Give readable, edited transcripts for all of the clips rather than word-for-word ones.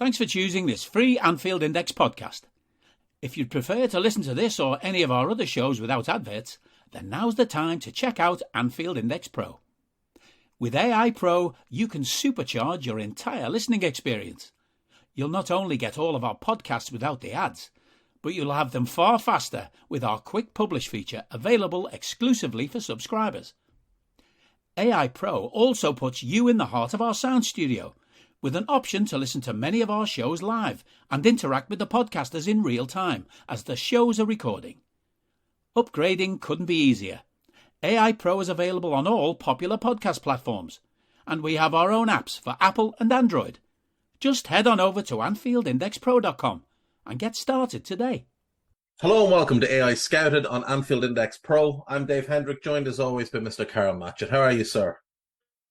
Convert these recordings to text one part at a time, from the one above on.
Thanks for choosing this free Anfield Index podcast. If you'd prefer to listen to this or any of our other shows without adverts, then now's the time to check out Anfield Index Pro. With AI Pro, you can supercharge your entire listening experience. You'll not only get all of our podcasts without the ads, but you'll have them far faster with our quick publish feature available exclusively for subscribers. AI Pro also puts you in the heart of our sound studio, with an option to listen to many of our shows live and interact with the podcasters in real time as the shows are recording. Upgrading couldn't be easier. AI Pro is available on all popular podcast platforms, and we have our own apps for Apple and Android. Just head on over to AnfieldIndexPro.com and get started today. Hello and welcome to AI Scouted on Anfield Index Pro. I'm Dave Hendrick, joined as always by Mr. Karl Matchett. How are you, sir?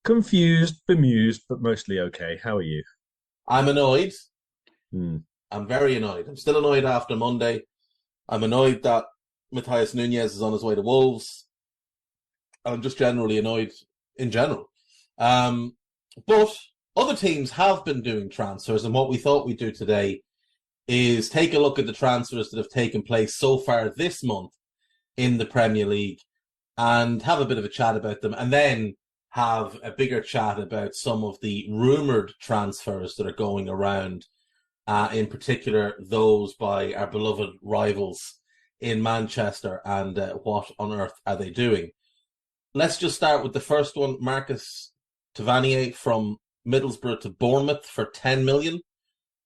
Confused, bemused, but mostly okay. How are you? I'm annoyed. I'm very annoyed. I'm still annoyed after Monday. I'm annoyed that Matheus Nunes is on his way to Wolves. I'm just generally annoyed in general. But other teams have been doing transfers, and what we thought we'd do today is take a look at the transfers that have taken place so far this month in the Premier League and have a bit of a chat about them, and then have a bigger chat about some of the rumoured transfers that are going around, in particular those by our beloved rivals in Manchester, and what on earth are they doing. Let's just start with the first one, Marcus Tavernier from Middlesbrough to Bournemouth for 10 million.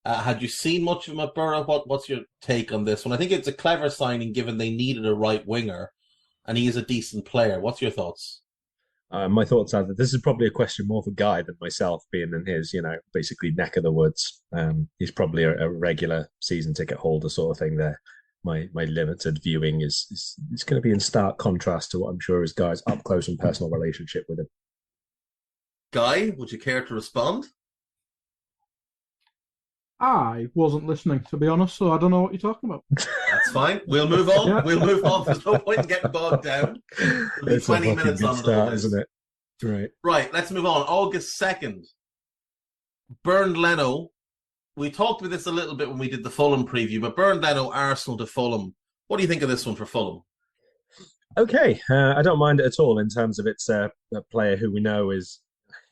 Had you seen much of him at Borough? What's your take on this one? I think it's a clever signing given they needed a right winger, and he is a decent player. What's your thoughts? My thoughts are that this is probably a question more for Guy than myself, being in his, basically neck of the woods. He's probably a regular season ticket holder sort of thing there. My limited viewing is going to be in stark contrast to what I'm sure is Guy's up close and personal relationship with him. Guy, would you care to respond? I wasn't listening, to be honest, so I don't know what you're talking about. That's fine. We'll move on. Yeah. We'll move on. There's no point in getting bogged down. It'll be 20 minutes on start, isn't it? Right. Right, let's move on. August 2nd. Bernd Leno. We talked about this a little bit when we did the Fulham preview, but Bernd Leno, Arsenal to Fulham. What do you think of this one for Fulham? Okay. I don't mind it at all in terms of it's a player who we know is,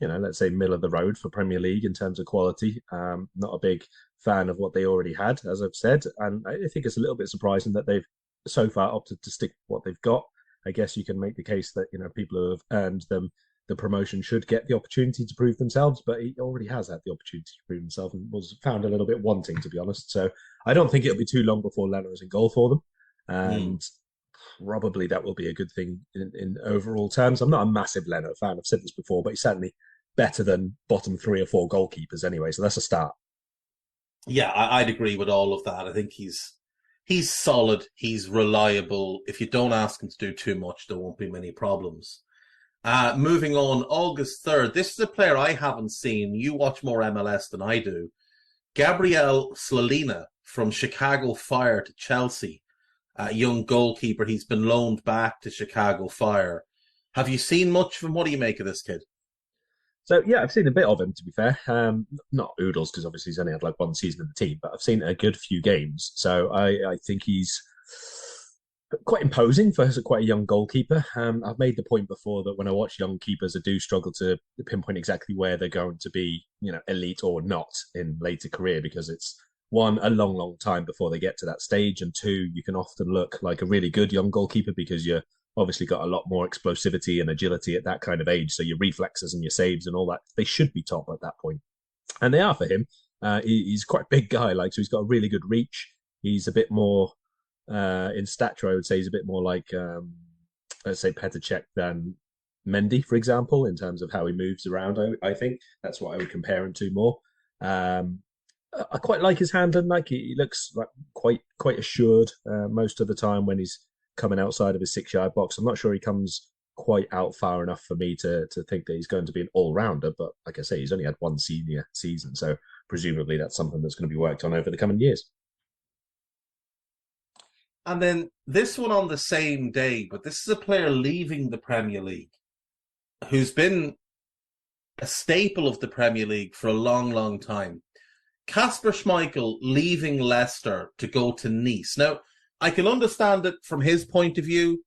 let's say middle of the road for Premier League in terms of quality. Not a big fan of what they already had, as I've said. And I think it's a little bit surprising that they've so far opted to stick with what they've got. I guess you can make the case that, people who have earned them the promotion should get the opportunity to prove themselves, but he already has had the opportunity to prove himself and was found a little bit wanting, to be honest. So I don't think it'll be too long before Leno is in goal for them. And probably that will be a good thing in overall terms. I'm not a massive Leno fan. I've said this before, but he's certainly better than bottom 3 or 4 goalkeepers anyway. So that's a start. Yeah, I'd agree with all of that. I think he's solid. He's reliable. If you don't ask him to do too much, there won't be many problems. Moving on, August 3rd. This is a player I haven't seen. You watch more MLS than I do. Gabrielle Selena from Chicago Fire to Chelsea. Young goalkeeper. He's been loaned back to Chicago Fire. Have you seen much of him? What do you make of this kid? So, yeah, I've seen a bit of him, to be fair. Not oodles, because obviously he's only had like one season in the team, but I've seen a good few games. So I think he's quite imposing for quite a young goalkeeper. I've made the point before that when I watch young keepers, I do struggle to pinpoint exactly where they're going to be, elite or not in later career, because it's, one, a long, long time before they get to that stage, and two, you can often look like a really good young goalkeeper because you're obviously got a lot more explosivity and agility at that kind of age. So your reflexes and your saves and all that, they should be top at that point. And they are for him. He's quite a big guy, so he's got a really good reach. He's a bit more, in stature, I would say he's a bit more like, let's say, Petr Cech than Mendy, for example, in terms of how he moves around. I think that's what I would compare him to more. I quite like his handling. Like he looks like quite assured most of the time when he's coming outside of his 6-yard box. I'm not sure he comes quite out far enough for me to think that he's going to be an all-rounder. But like I say, he's only had one senior season, so presumably that's something that's going to be worked on over the coming years. And then this one on the same day, but this is a player leaving the Premier League who's been a staple of the Premier League for a long, long time. Kasper Schmeichel leaving Leicester to go to Nice. Now, I can understand it from his point of view.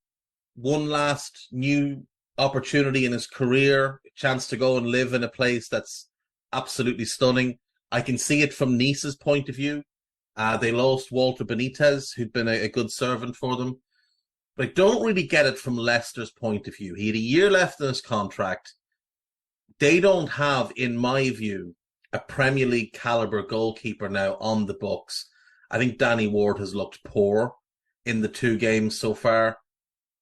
One last new opportunity in his career, a chance to go and live in a place that's absolutely stunning. I can see it from Nice's point of view. They lost Walter Benitez, who'd been a good servant for them. But I don't really get it from Leicester's point of view. He had a year left in his contract. They don't have, in my view, a Premier League caliber goalkeeper now on the books. I think Danny Ward has looked poor in the 2 games so far.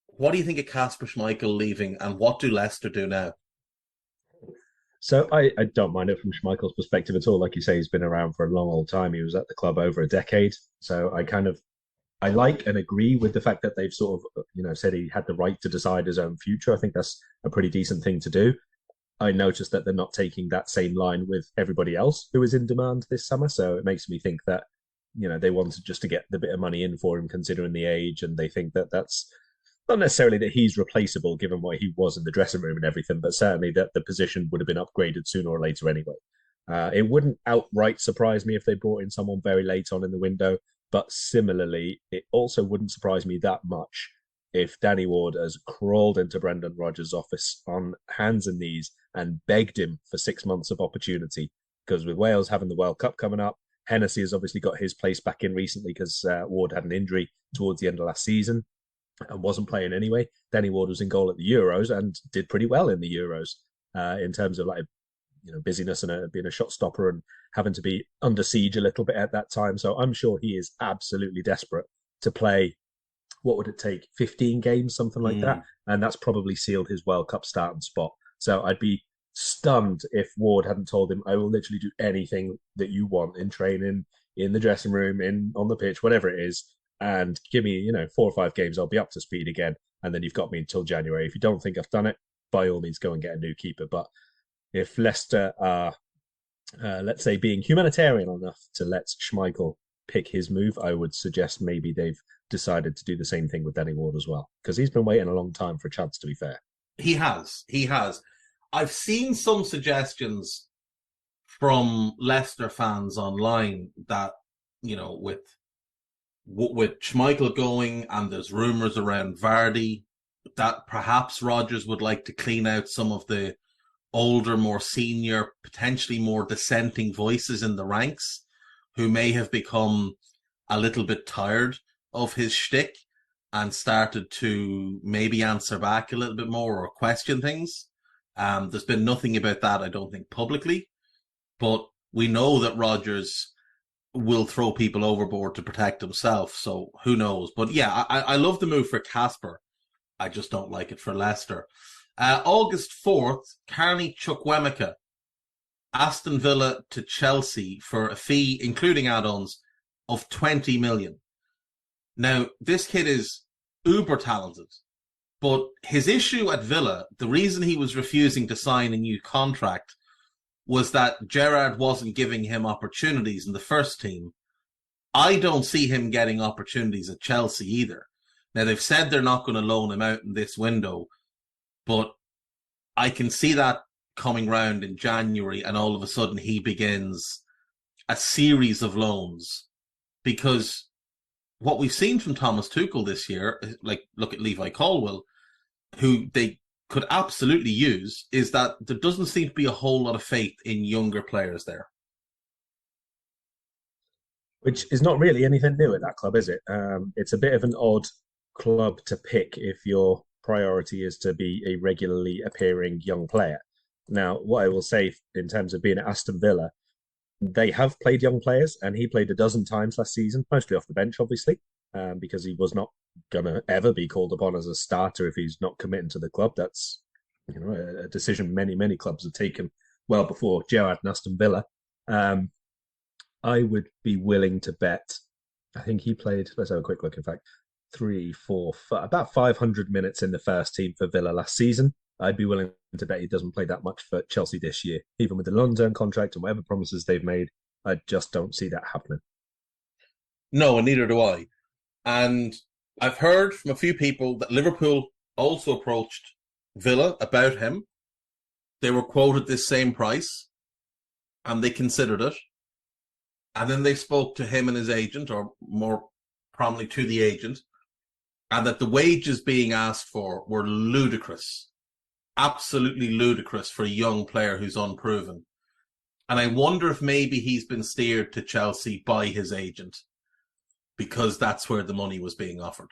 What do you think of Kasper Schmeichel leaving, and what do Leicester do now? So I don't mind it from Schmeichel's perspective at all. Like you say, he's been around for a long old time. He was at the club over a decade. So I like and agree with the fact that they've sort of, said he had the right to decide his own future. I think that's a pretty decent thing to do. I noticed that they're not taking that same line with everybody else who is in demand this summer. So it makes me think that, they wanted just to get the bit of money in for him, considering the age. And they think that that's not necessarily that he's replaceable, given what he was in the dressing room and everything, but certainly that the position would have been upgraded sooner or later anyway. It wouldn't outright surprise me if they brought in someone very late on in the window. But similarly, it also wouldn't surprise me that much if Danny Ward has crawled into Brendan Rodgers' office on hands and knees and begged him for 6 months of opportunity. Because with Wales having the World Cup coming up, Hennessy has obviously got his place back in recently because Ward had an injury towards the end of last season and wasn't playing anyway. Danny Ward was in goal at the Euros and did pretty well in the Euros in terms of busyness and being a shot stopper and having to be under siege a little bit at that time. So I'm sure he is absolutely desperate to play. What would it take? 15 games, something like that. And that's probably sealed his World Cup starting spot. So I'd be stunned if Ward hadn't told him, I will literally do anything that you want in training, in the dressing room, on the pitch, whatever it is. And give me, 4 or 5 games, I'll be up to speed again. And then you've got me until January. If you don't think I've done it, by all means, go and get a new keeper. But if Leicester are, let's say, being humanitarian enough to let Schmeichel pick his move, I would suggest maybe they've decided to do the same thing with Danny Ward as well, because he's been waiting a long time for a chance, to be fair. He has. I've seen some suggestions from Leicester fans online that, with Schmeichel going and there's rumours around Vardy, that perhaps Rodgers would like to clean out some of the older, more senior, potentially more dissenting voices in the ranks who may have become a little bit tired of his shtick and started to maybe answer back a little bit more or question things. There's been nothing about that, I don't think, publicly, but we know that Rodgers will throw people overboard to protect himself, so who knows? But yeah, I love the move for Kasper. I just don't like it for Leicester. August 4th, Carney Chukwuemeka, Aston Villa to Chelsea for a fee, including add-ons, of 20 million. Now, this kid is uber talented, but his issue at Villa, the reason he was refusing to sign a new contract, was that Gerrard wasn't giving him opportunities in the first team. I don't see him getting opportunities at Chelsea either. Now, they've said they're not going to loan him out in this window, but I can see that coming round in January and all of a sudden he begins a series of loans, because what we've seen from Thomas Tuchel this year, like look at Levi Colwill, who they could absolutely use, is that there doesn't seem to be a whole lot of faith in younger players there. Which is not really anything new at that club, is it? It's a bit of an odd club to pick if your priority is to be a regularly appearing young player. Now, what I will say in terms of being at Aston Villa, they have played young players, and he played a dozen times last season, mostly off the bench, obviously, because he was not going to ever be called upon as a starter if he's not committing to the club. That's a decision many clubs have taken well before Gerrard and Aston Villa. I would be willing to bet, I think he played, let's have a quick look, in fact, about 500 minutes in the first team for Villa last season. I'd be willing to bet he doesn't play that much for Chelsea this year. Even with the long-term contract and whatever promises they've made, I just don't see that happening. No, and neither do I. And I've heard from a few people that Liverpool also approached Villa about him. They were quoted this same price, and they considered it. And then they spoke to him and his agent, or more prominently to the agent, and that the wages being asked for were ludicrous, absolutely ludicrous for a young player who's unproven. And I wonder if maybe he's been steered to Chelsea by his agent because that's where the money was being offered.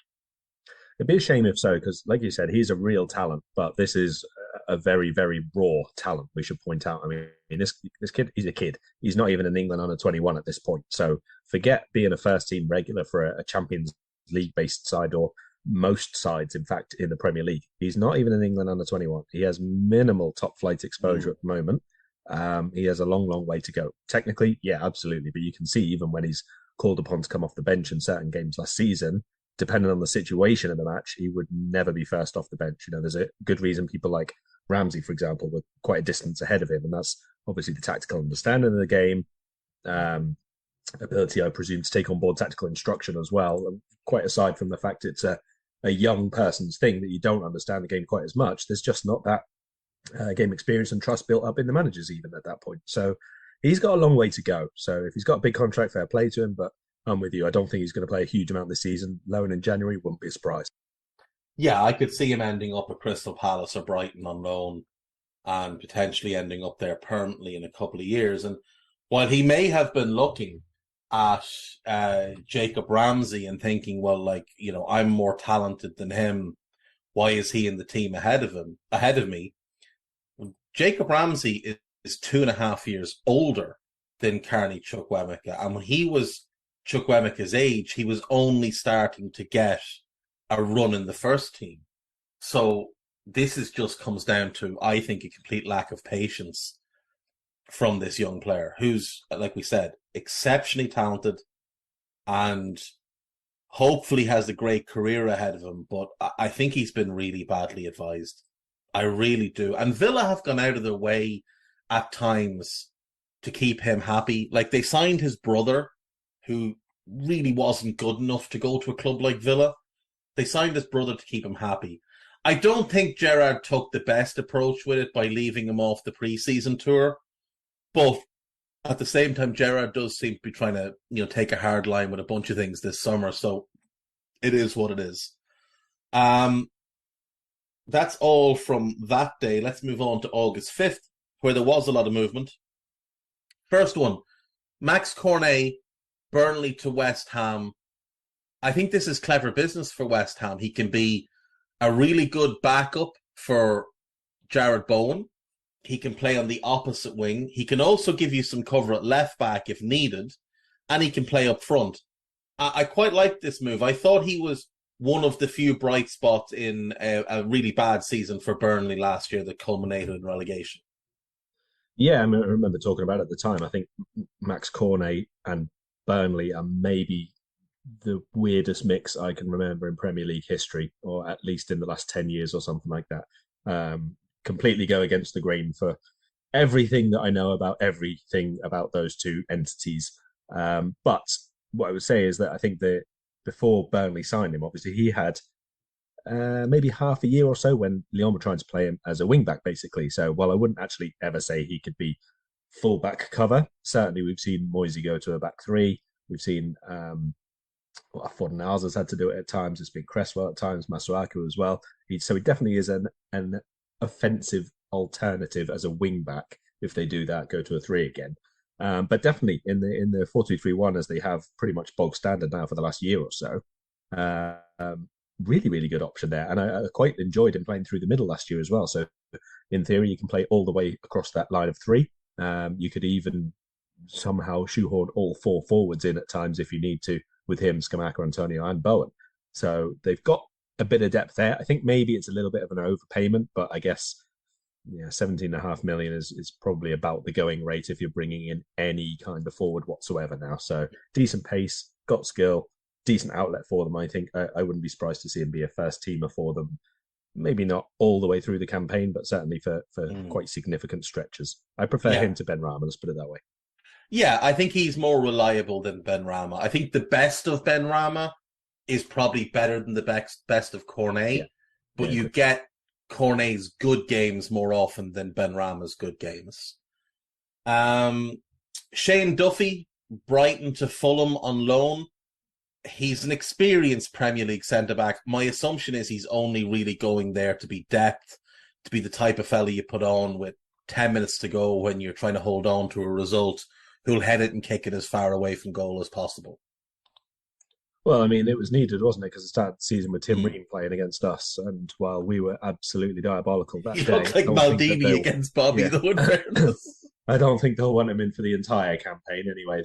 It'd be a shame if so, because like you said, he's a real talent, but this is a very, very raw talent, we should point out. I mean, this kid, he's a kid. He's not even in England under 21 at this point. So forget being a first team regular for a Champions League based side, or most sides, in fact, in the Premier League. He's not even in England under 21. He has minimal top flight exposure at the moment. He has a long, long way to go. Technically, yeah, absolutely. But you can see even when he's called upon to come off the bench in certain games last season, depending on the situation of the match, he would never be first off the bench. You know, there's a good reason people like Ramsey, for example, were quite a distance ahead of him. And that's obviously the tactical understanding of the game, ability, I presume, to take on board tactical instruction as well. Quite aside from the fact it's a young person's thing that you don't understand the game quite as much, there's just not that game experience and trust built up in the managers even at that point. So he's got a long way to go. So if he's got a big contract, fair play to him. But I'm with you. I don't think he's going to play a huge amount this season. Loan in January wouldn't be a surprise. Yeah, I could see him ending up at Crystal Palace or Brighton on loan and potentially ending up there permanently in a couple of years. And while he may have been looking at Jacob Ramsey and thinking, well, like, you know, I'm more talented than him, why is he in the team ahead of me? Jacob Ramsey is 2.5 years older than Carney Chukwuemeka. And when he was Chukwuemeka's age, he was only starting to get a run in the first team. So this just comes down to, I think, a complete lack of patience from this young player who's, like we said, exceptionally talented and hopefully has a great career ahead of him. But I think he's been really badly advised. I really do. And Villa have gone out of their way at times to keep him happy. Like, they signed his brother, who really wasn't good enough to go to a club like Villa. They signed his brother to keep him happy. I don't think Gerrard took the best approach with it by leaving him off the pre-season tour. But at the same time, Gerrard does seem to be trying to, you know, take a hard line with a bunch of things this summer. So it is what it is. That's all from that day. Let's move on to August 5th, where there was a lot of movement. First one, Max Cornay, Burnley to West Ham. I think this is clever business for West Ham. He can be a really good backup for Jared Bowen. He can play on the opposite wing. He can also give you some cover at left back if needed, and he can play up front. I quite like this move. I thought he was one of the few bright spots in a really bad season for Burnley last year that culminated in relegation. Yeah, I mean, I remember talking about it at the time. I think Max Cornay and Burnley are maybe the weirdest mix I can remember in Premier League history, or at least in the last 10 years or something like that. Completely go against the grain for everything that I know about everything about those two entities. But what I would say is that I think that before Burnley signed him, obviously he had maybe half a year or so when Lyon were trying to play him as a wing-back, basically. So while I wouldn't actually ever say he could be full-back cover, certainly we've seen Moisey go to a back three. We've seen Fornals has had to do it at times. It's been Cresswell at times, Masuaku as well. So he definitely is an offensive alternative as a wing-back. If they do that, go to a three again. But definitely in the 4-2-3-1, as they have pretty much bog standard now for the last year or so, really, really good option there. And I quite enjoyed him playing through the middle last year as well. So in theory, you can play all the way across that line of three. You could even somehow shoehorn all four forwards in at times if you need to, with him, Scamacca, Antonio, and Bowen. So they've got a bit of depth there. I think maybe it's a little bit of an overpayment, but I guess 17.5 million is probably about the going rate if you're bringing in any kind of forward whatsoever now. So decent pace, got skill, decent outlet for them. I think I wouldn't be surprised to see him be a first teamer for them. Maybe not all the way through the campaign, but certainly for quite significant stretches. I prefer him to Ben Rama, let's put it that way. Yeah, I think he's more reliable than Ben Rama. I think the best of Ben Rama is probably better than the best of Cornay, but you get Cornay's good games more often than Ben Rama's good games. Shane Duffy Brighton to Fulham on loan. He's an experienced Premier League centre-back. My assumption is he's only really going there to be depth, to be the type of fella you put on with 10 minutes to go when you're trying to hold on to a result, who'll head it and kick it as far away from goal as possible. Well, I mean, it was needed, wasn't it? Because it started the season with Tim Ream playing against us, and while we were absolutely diabolical that He day, looked like Maldini against Bobby, though, in fairness. I don't think they'll want him in for the entire campaign anyway.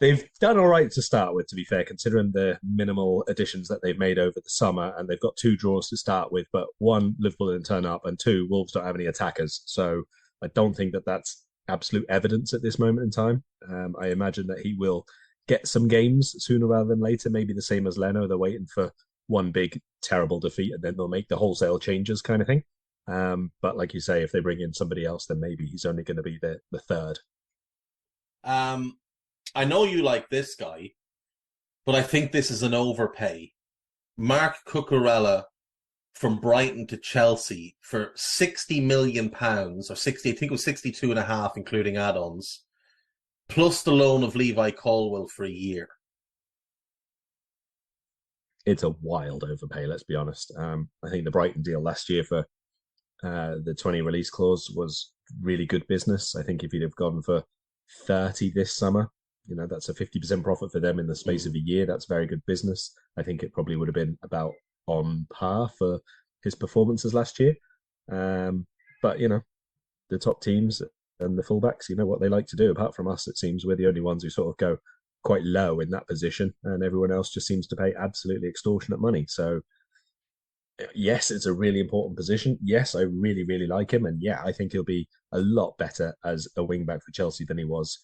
They've done all right to start with, to be fair, considering the minimal additions that they've made over the summer, and they've got 2 draws to start with, but 1, Liverpool didn't turn up, and 2, Wolves don't have any attackers. So I don't think that that's absolute evidence at this moment in time. I imagine that he will get some games sooner rather than later, maybe the same as Leno. They're waiting for one big, terrible defeat, and then they'll make the wholesale changes kind of thing. But like you say, if they bring in somebody else, then maybe he's only going to be the third. I know you like this guy, but I think this is an overpay. Mark Cucurella from Brighton to Chelsea for £60 million, or 60, I think it was 62.5, including add-ons, plus the loan of Levi Colwill for a year. It's a wild overpay, let's be honest. I think the Brighton deal last year for the 20 release clause was really good business. I think if he'd have gone for 30 this summer, that's a 50% profit for them in the space of a year. That's very good business. I think it probably would have been about on par for his performances last year. But, the top teams and the fullbacks, what they like to do. Apart from us, it seems we're the only ones who sort of go quite low in that position, and everyone else just seems to pay absolutely extortionate money. So, yes, it's a really important position. Yes, I really, really like him. And yeah, I think he'll be a lot better as a wing-back for Chelsea than he was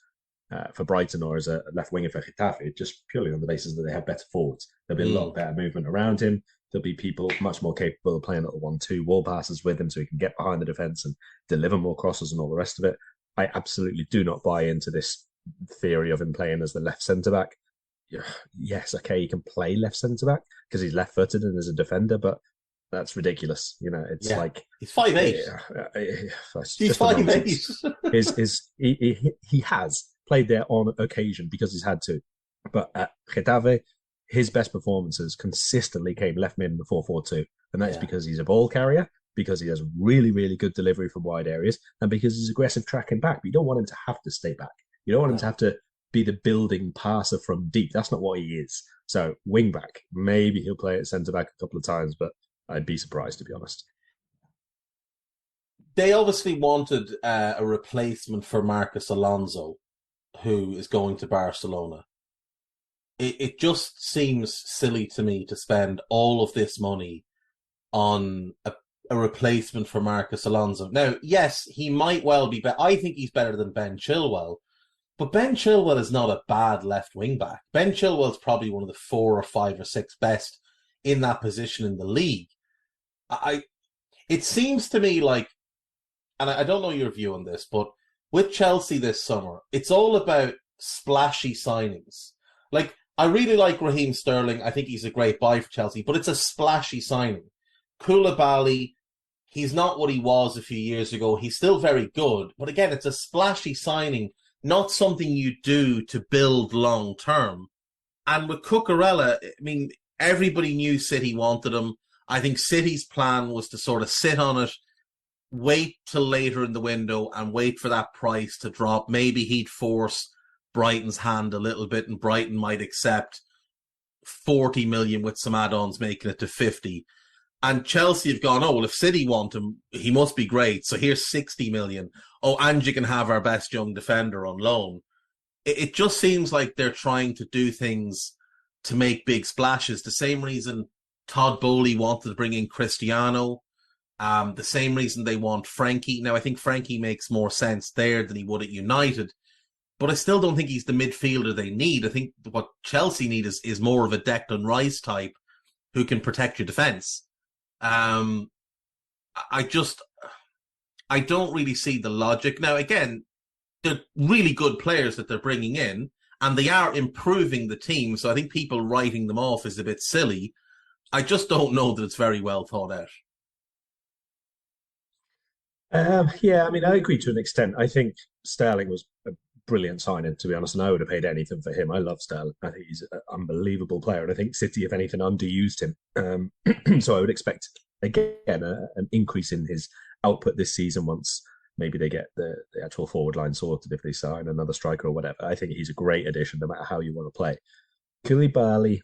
for Brighton or as a left winger for Getafe, just purely on the basis that they have better forwards. There'll be a lot better movement around him. There'll be people much more capable of playing at the 1-2 wall passes with him so he can get behind the defence and deliver more crosses and all the rest of it. I absolutely do not buy into this theory of him playing as the left centre-back. Yes, okay, he can play left centre-back because he's left-footed and is a defender, but that's ridiculous. It's like... He's 5'8". He's 5'8". He has played there on occasion because he's had to. But at Getafe, his best performances consistently came left mid in the 4-4-2. And that is because he's a ball carrier, because he has really, really good delivery from wide areas, and because he's aggressive tracking back. But you don't want him to have to stay back. You don't want him to have to be the building passer from deep. That's not what he is. So wing back, maybe he'll play at centre back a couple of times, but I'd be surprised, to be honest. They obviously wanted a replacement for Marcos Alonso, who is going to Barcelona. It just seems silly to me to spend all of this money on a replacement for Marcos Alonso. Now, yes, he might well be better. I think he's better than Ben Chilwell, but Ben Chilwell is not a bad left wing back. Ben Chilwell's probably one of the 4 or 5 or 6 best in that position in the league. It seems to me like, and I don't know your view on this, but with Chelsea this summer, it's all about splashy signings. Like, I really like Raheem Sterling. I think he's a great buy for Chelsea, but it's a splashy signing. Koulibaly, he's not what he was a few years ago. He's still very good, but again, it's a splashy signing, not something you do to build long term. And with Cucurella, I mean, everybody knew City wanted him. I think City's plan was to sort of sit on it, wait till later in the window and wait for that price to drop. Maybe he'd force Brighton's hand a little bit and Brighton might accept 40 million with some add-ons, making it to 50. And Chelsea have gone, oh, well, if City want him, he must be great. So here's 60 million. Oh, and you can have our best young defender on loan. It just seems like they're trying to do things to make big splashes. The same reason Todd Boehly wanted to bring in Cristiano. The same reason they want Frankie. Now, I think Frankie makes more sense there than he would at United. But I still don't think he's the midfielder they need. I think what Chelsea need is more of a Declan Rice type who can protect your defence. I don't really see the logic. Now, again, they're really good players that they're bringing in, and they are improving the team. So I think people writing them off is a bit silly. I just don't know that it's very well thought out. Yeah, I mean, I agree to an extent. I think Sterling was brilliant signing, to be honest, and I would have paid anything for him. I love Sterling. I think he's an unbelievable player, and I think City, if anything, underused him. So I would expect, again, an increase in his output this season once maybe they get the actual forward line sorted if they sign another striker or whatever. I think he's a great addition no matter how you want to play. Koulibaly,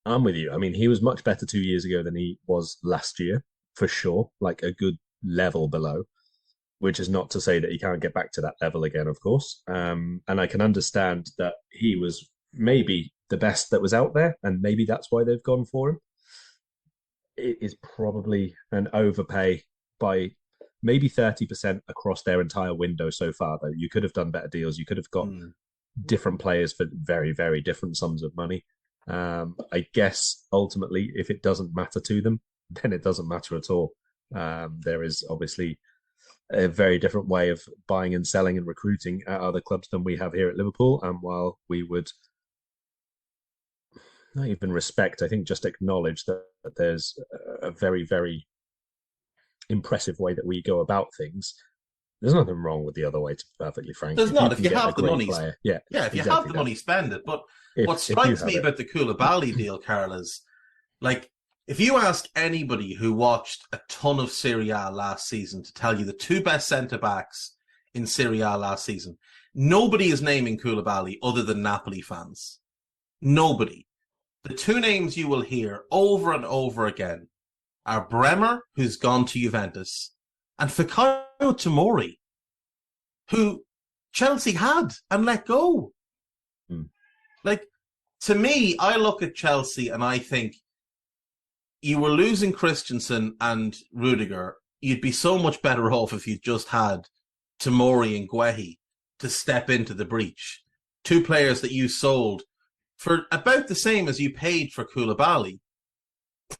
I'm with you. I mean, he was much better 2 years ago than he was last year, for sure, like a good level below, which is not to say that he can't get back to that level again, of course. And I can understand that he was maybe the best that was out there, and maybe that's why they've gone for him. It is probably an overpay by maybe 30% across their entire window so far, though. You could have done better deals. You could have got different players for very, very different sums of money. I guess ultimately, if it doesn't matter to them, then it doesn't matter at all. There is obviously a very different way of buying and selling and recruiting at other clubs than we have here at Liverpool. And while we would not even respect, I think just acknowledge that there's a very, very impressive way that we go about things, there's nothing wrong with the other way, to be perfectly frank. There's not. If you have the money, if you have the money, spend it. But what strikes me about the Koulibaly deal, Karl, is like, if you ask anybody who watched a ton of Serie A last season to tell you the two best centre-backs in Serie A last season, nobody is naming Koulibaly other than Napoli fans. Nobody. The two names you will hear over and over again are Bremer, who's gone to Juventus, and Fikayo Tomori, who Chelsea had and let go. Like, to me, I look at Chelsea and I think, you were losing Christensen and Rudiger. You'd be so much better off if you just had Tomori and Guehi to step into the breach. Two players that you sold for about the same as you paid for Koulibaly.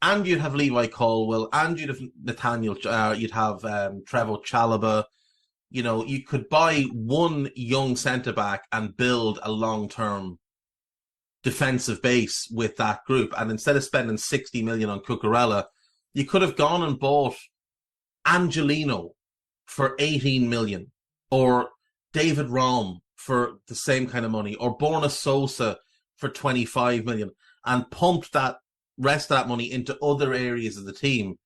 And you'd have Levi Colwill, and you'd have Nathaniel, you'd have Trevor Chalobah. You know, you could buy one young centre-back and build a long-term defensive base with that group. And instead of spending 60 million on Cucurella, you could have gone and bought Angelino for 18 million, or David Raum for the same kind of money, or Borna Sosa for 25 million, and pumped that rest of that money into other areas of the team.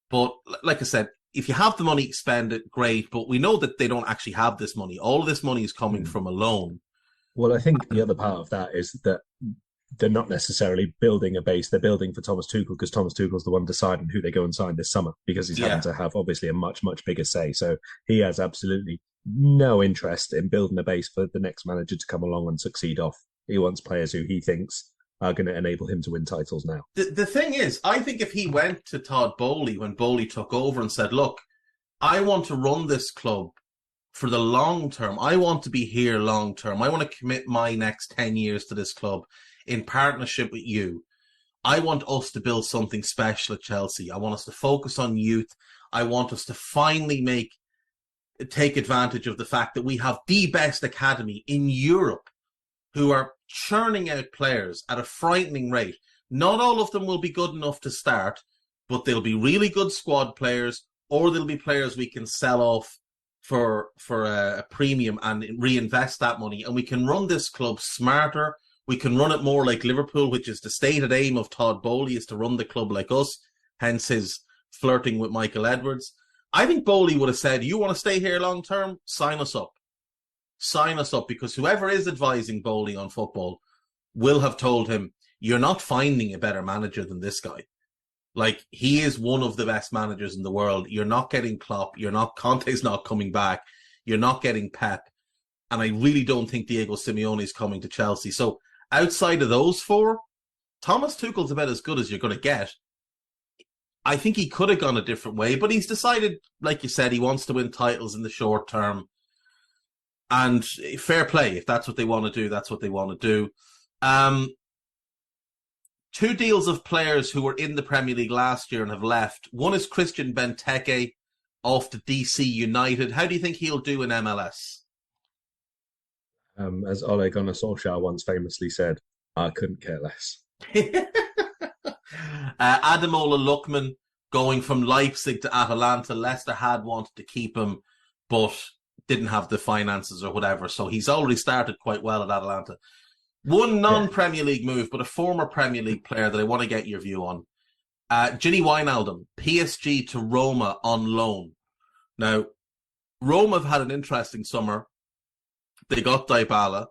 But like I said, if you have the money, spend it, great. But we know that they don't actually have this money. All of this money is coming from a loan. Well, I think the other part of that is that they're not necessarily building a base. They're building for Thomas Tuchel, because Thomas Tuchel's the one deciding who they go and sign this summer, because he's having to have obviously a much, much bigger say. So he has absolutely no interest in building a base for the next manager to come along and succeed off. He wants players who he thinks are going to enable him to win titles now. The thing is, I think if he went to Todd Boehly when Boehly took over and said, look, I want to run this club for the long term. I want to be here long term. I want to commit my next 10 years to this club in partnership with you. I want us to build something special at Chelsea. I want us to focus on youth. I want us to finally take advantage of the fact that we have the best academy in Europe who are churning out players at a frightening rate. Not all of them will be good enough to start, but they'll be really good squad players, or they'll be players we can sell off for a premium and reinvest that money. And we can run this club smarter. We can run it more like Liverpool, which is the stated aim of Todd Boehly, is to run the club like us, hence his flirting with Michael Edwards. I think Boehly would have said, you want to stay here long term? Sign us up. Sign us up, because whoever is advising Boehly on football will have told him, you're not finding a better manager than this guy. Like, he is one of the best managers in the world. You're not getting Klopp. Conte's not coming back. You're not getting Pep. And I really don't think Diego Simeone is coming to Chelsea. So outside of those four, Thomas Tuchel's about as good as you're going to get. I think he could have gone a different way, but he's decided, like you said, he wants to win titles in the short term. And fair play. If that's what they want to do, that's what they want to do. Two deals of players who were in the Premier League last year and have left. One is Christian Benteke off to DC United. How do you think he'll do in MLS? As Ole Gunnar Solskjaer once famously said, I couldn't care less. Ademola Lookman going from Leipzig to Atalanta. Leicester had wanted to keep him, but didn't have the finances or whatever. So he's already started quite well at Atalanta. One non-Premier League move, but a former Premier League player that I want to get your view on. Ginny Weinaldo, PSG to Roma on loan. Now, Roma have had an interesting summer. They got Dybala.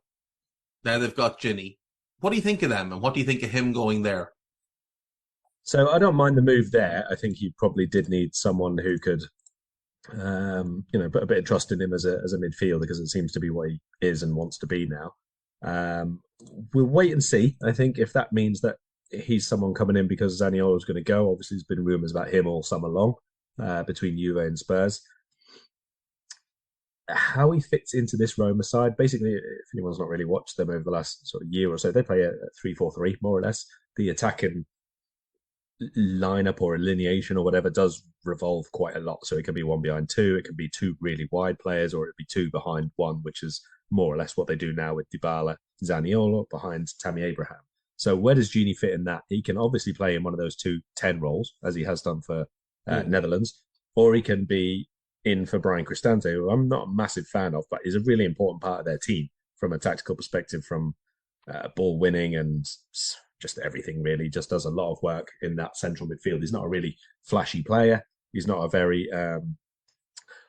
Now they've got Ginny. What do you think of them, and what do you think of him going there? So I don't mind the move there. I think you probably did need someone who could, put a bit of trust in him as a midfielder, because it seems to be what he is and wants to be now. We'll wait and see. I think if that means that he's someone coming in because Zaniolo's going to go. Obviously, there's been rumours about him all summer long between Juve and Spurs. How he fits into this Roma side, basically, if anyone's not really watched them over the last sort of year or so, they play a 3-4-3, more or less. The attacking lineup or alineation or whatever does revolve quite a lot. So it can be one behind two, it can be two really wide players, or it could be two behind one, which is more or less what they do now with Dybala, Zaniolo behind Tammy Abraham. So where does Ginny fit in that? He can obviously play in one of those 2-10 roles, as he has done for Netherlands, or he can be in for Brian Cristante, who I'm not a massive fan of, but is a really important part of their team from a tactical perspective, from ball winning and just everything, really. Just does a lot of work in that central midfield. He's not a really flashy player. He's not a very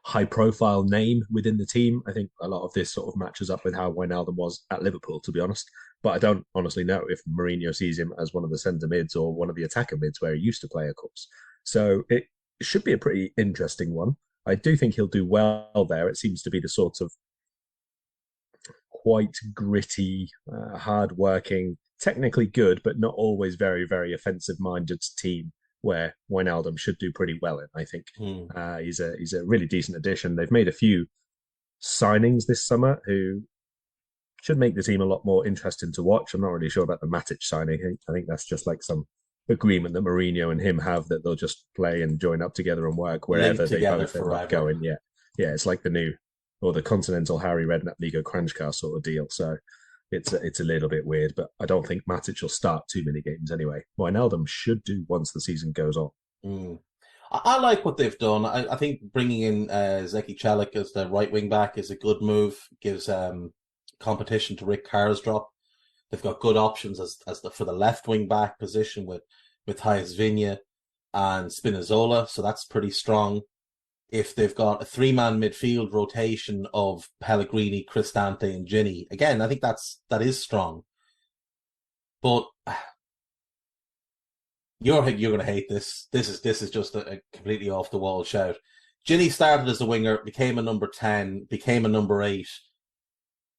high-profile name within the team. I think a lot of this sort of matches up with how Wijnaldum was at Liverpool, to be honest. But I don't honestly know if Mourinho sees him as one of the centre mids or one of the attacker mids where he used to play, of course. So it should be a pretty interesting one. I do think he'll do well there. It seems to be the sort of quite gritty, hard-working, technically good, but not always very, very offensive-minded team where Wijnaldum should do pretty well in, I think. He's a really decent addition. They've made a few signings this summer who should make the team a lot more interesting to watch. I'm not really sure about the Matic signing. I think that's just like some agreement that Mourinho and him have, that they'll just play and join up together and work wherever they both end up going. Yeah, it's like the new or the continental Harry Redknapp, Nico Kranjčar sort of deal. So it's a little bit weird, but I don't think Matic will start too many games anyway. Wijnaldum should do once the season goes on. I like what they've done. I think bringing in Zeki Celik as the right wing back is a good move. Gives competition to Rick Karsdorp. They've got good options for the left wing back position with Matthias Viña and Spinazzola, so that's pretty strong. If they've got a 3-man midfield rotation of Pellegrini, Cristante, and Ginny, again, I think that is strong. But you're going to hate this. This is just a completely off the wall shout. Ginny started as a winger, became a number 10, became a number 8.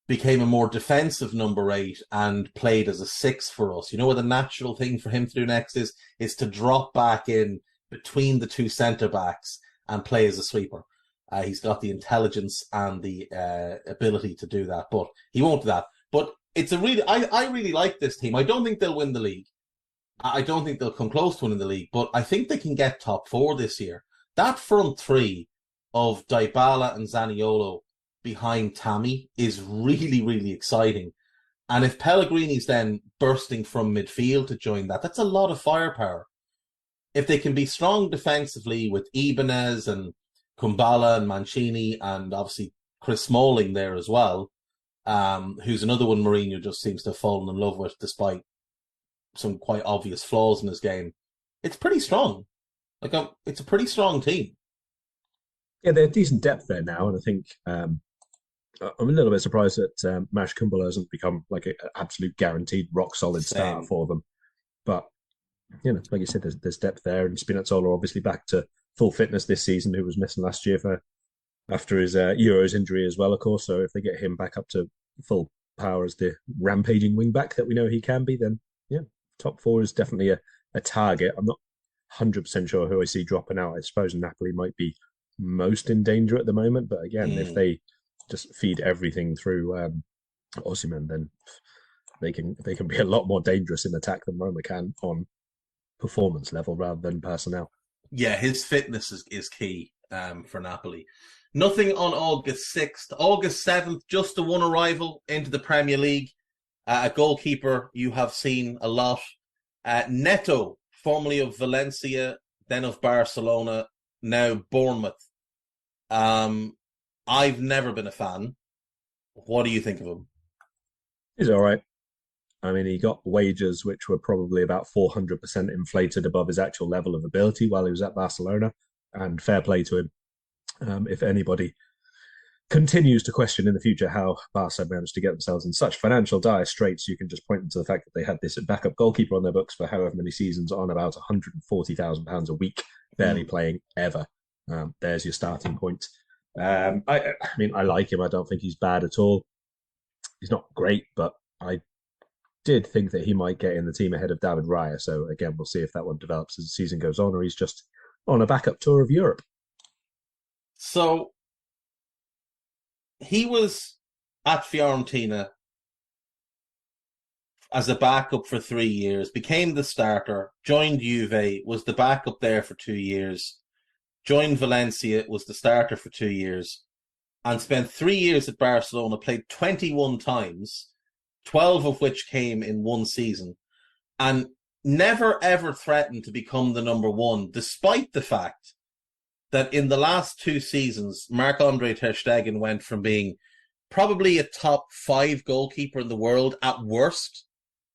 Became a more defensive number 8 and played as a 6 for us. You know what the natural thing for him to do next is to drop back in between the two centre-backs and play as a sweeper. He's got the intelligence and the ability to do that, but he won't do that. But it's I really like this team. I don't think they'll win the league. I don't think they'll come close to winning the league, but I think they can get top 4 this year. That front three of Dybala and Zaniolo behind Tammy is really, really exciting. And if Pellegrini's then bursting from midfield to join that's a lot of firepower. If they can be strong defensively with Ibanez and Kumbala and Mancini and obviously Chris Smalling there as well, who's another one Mourinho just seems to have fallen in love with despite some quite obvious flaws in his game, it's pretty strong. It's a pretty strong team. Yeah, they have decent depth there now, and I think I'm a little bit surprised that Mash Kumbala hasn't become like an absolute guaranteed rock solid starter for them. But like you said, there's depth there, and Spinazzola obviously back to full fitness this season, who was missing last year after his Euros injury as well, of course. So if they get him back up to full power as the rampaging wing back that we know he can be, then top 4 is definitely a target. I'm not 100% sure who I see dropping out. I suppose Napoli might be most in danger at the moment, but again, if they just feed everything through Osimhen, then they can be a lot more dangerous in attack than Roma can on performance level rather than personnel. Yeah, his fitness is key for Napoli. Nothing on August 6th. August 7th, just the one arrival into the Premier League. A goalkeeper you have seen a lot. Neto, formerly of Valencia, then of Barcelona, now Bournemouth. I've never been a fan. What do you think of him? He's all right. I mean, he got wages which were probably about 400% inflated above his actual level of ability while he was at Barcelona, and fair play to him. If anybody continues to question in the future how Barca managed to get themselves in such financial dire straits, you can just point them to the fact that they had this backup goalkeeper on their books for however many seasons on about £140,000 a week, barely playing ever. There's your starting point. I mean, I like him. I don't think he's bad at all. He's not great, but I did think that he might get in the team ahead of David Raya. So again, we'll see if that one develops as the season goes on, or he's just on a backup tour of Europe. So he was at Fiorentina as a backup for 3 years, became the starter, joined Juve, was the backup there for 2 years, joined Valencia, was the starter for 2 years, and spent 3 years at Barcelona, played 21 times, 12 of which came in one season, and never ever threatened to become the number one, despite the fact that in the last 2 seasons, Marc-Andre ter Stegen went from being probably a top 5 goalkeeper in the world at worst.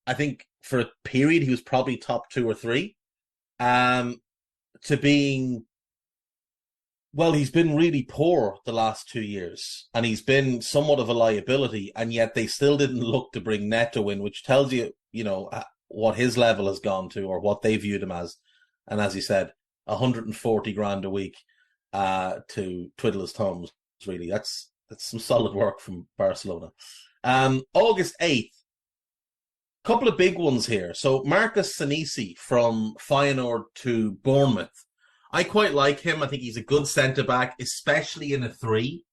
I think for a period he was probably top 2 or 3, to being, well, he's been really poor the last 2 years, and he's been somewhat of a liability, and yet they still didn't look to bring Neto in, which tells you, what his level has gone to, or what they viewed him as. And as you said, 140 grand a week to twiddle his thumbs, really. That's some solid work from Barcelona. August 8th, couple of big ones here. So Marcus Senesi from Feyenoord to Bournemouth. I quite like him. I think he's a good centre-back, especially in a 3.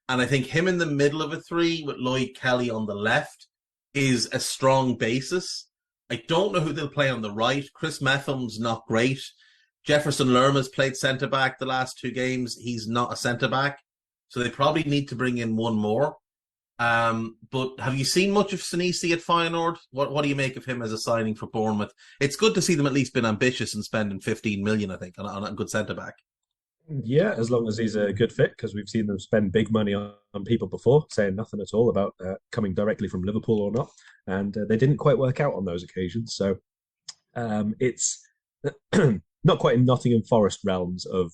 And I think him in the middle of a 3 with Lloyd Kelly on the left is a strong basis. I don't know who they'll play on the right. Chris Metham's not great. Jefferson Lerma's played centre-back the last 2 games. He's not a centre-back. So they probably need to bring in one more. But have you seen much of Senesi at Feyenoord? What do you make of him as a signing for Bournemouth? It's good to see them at least been ambitious and spending 15 million, I think, on a good centre-back. Yeah, as long as he's a good fit, because we've seen them spend big money on people before, saying nothing at all about coming directly from Liverpool or not. And they didn't quite work out on those occasions. So it's not quite in Nottingham Forest realms of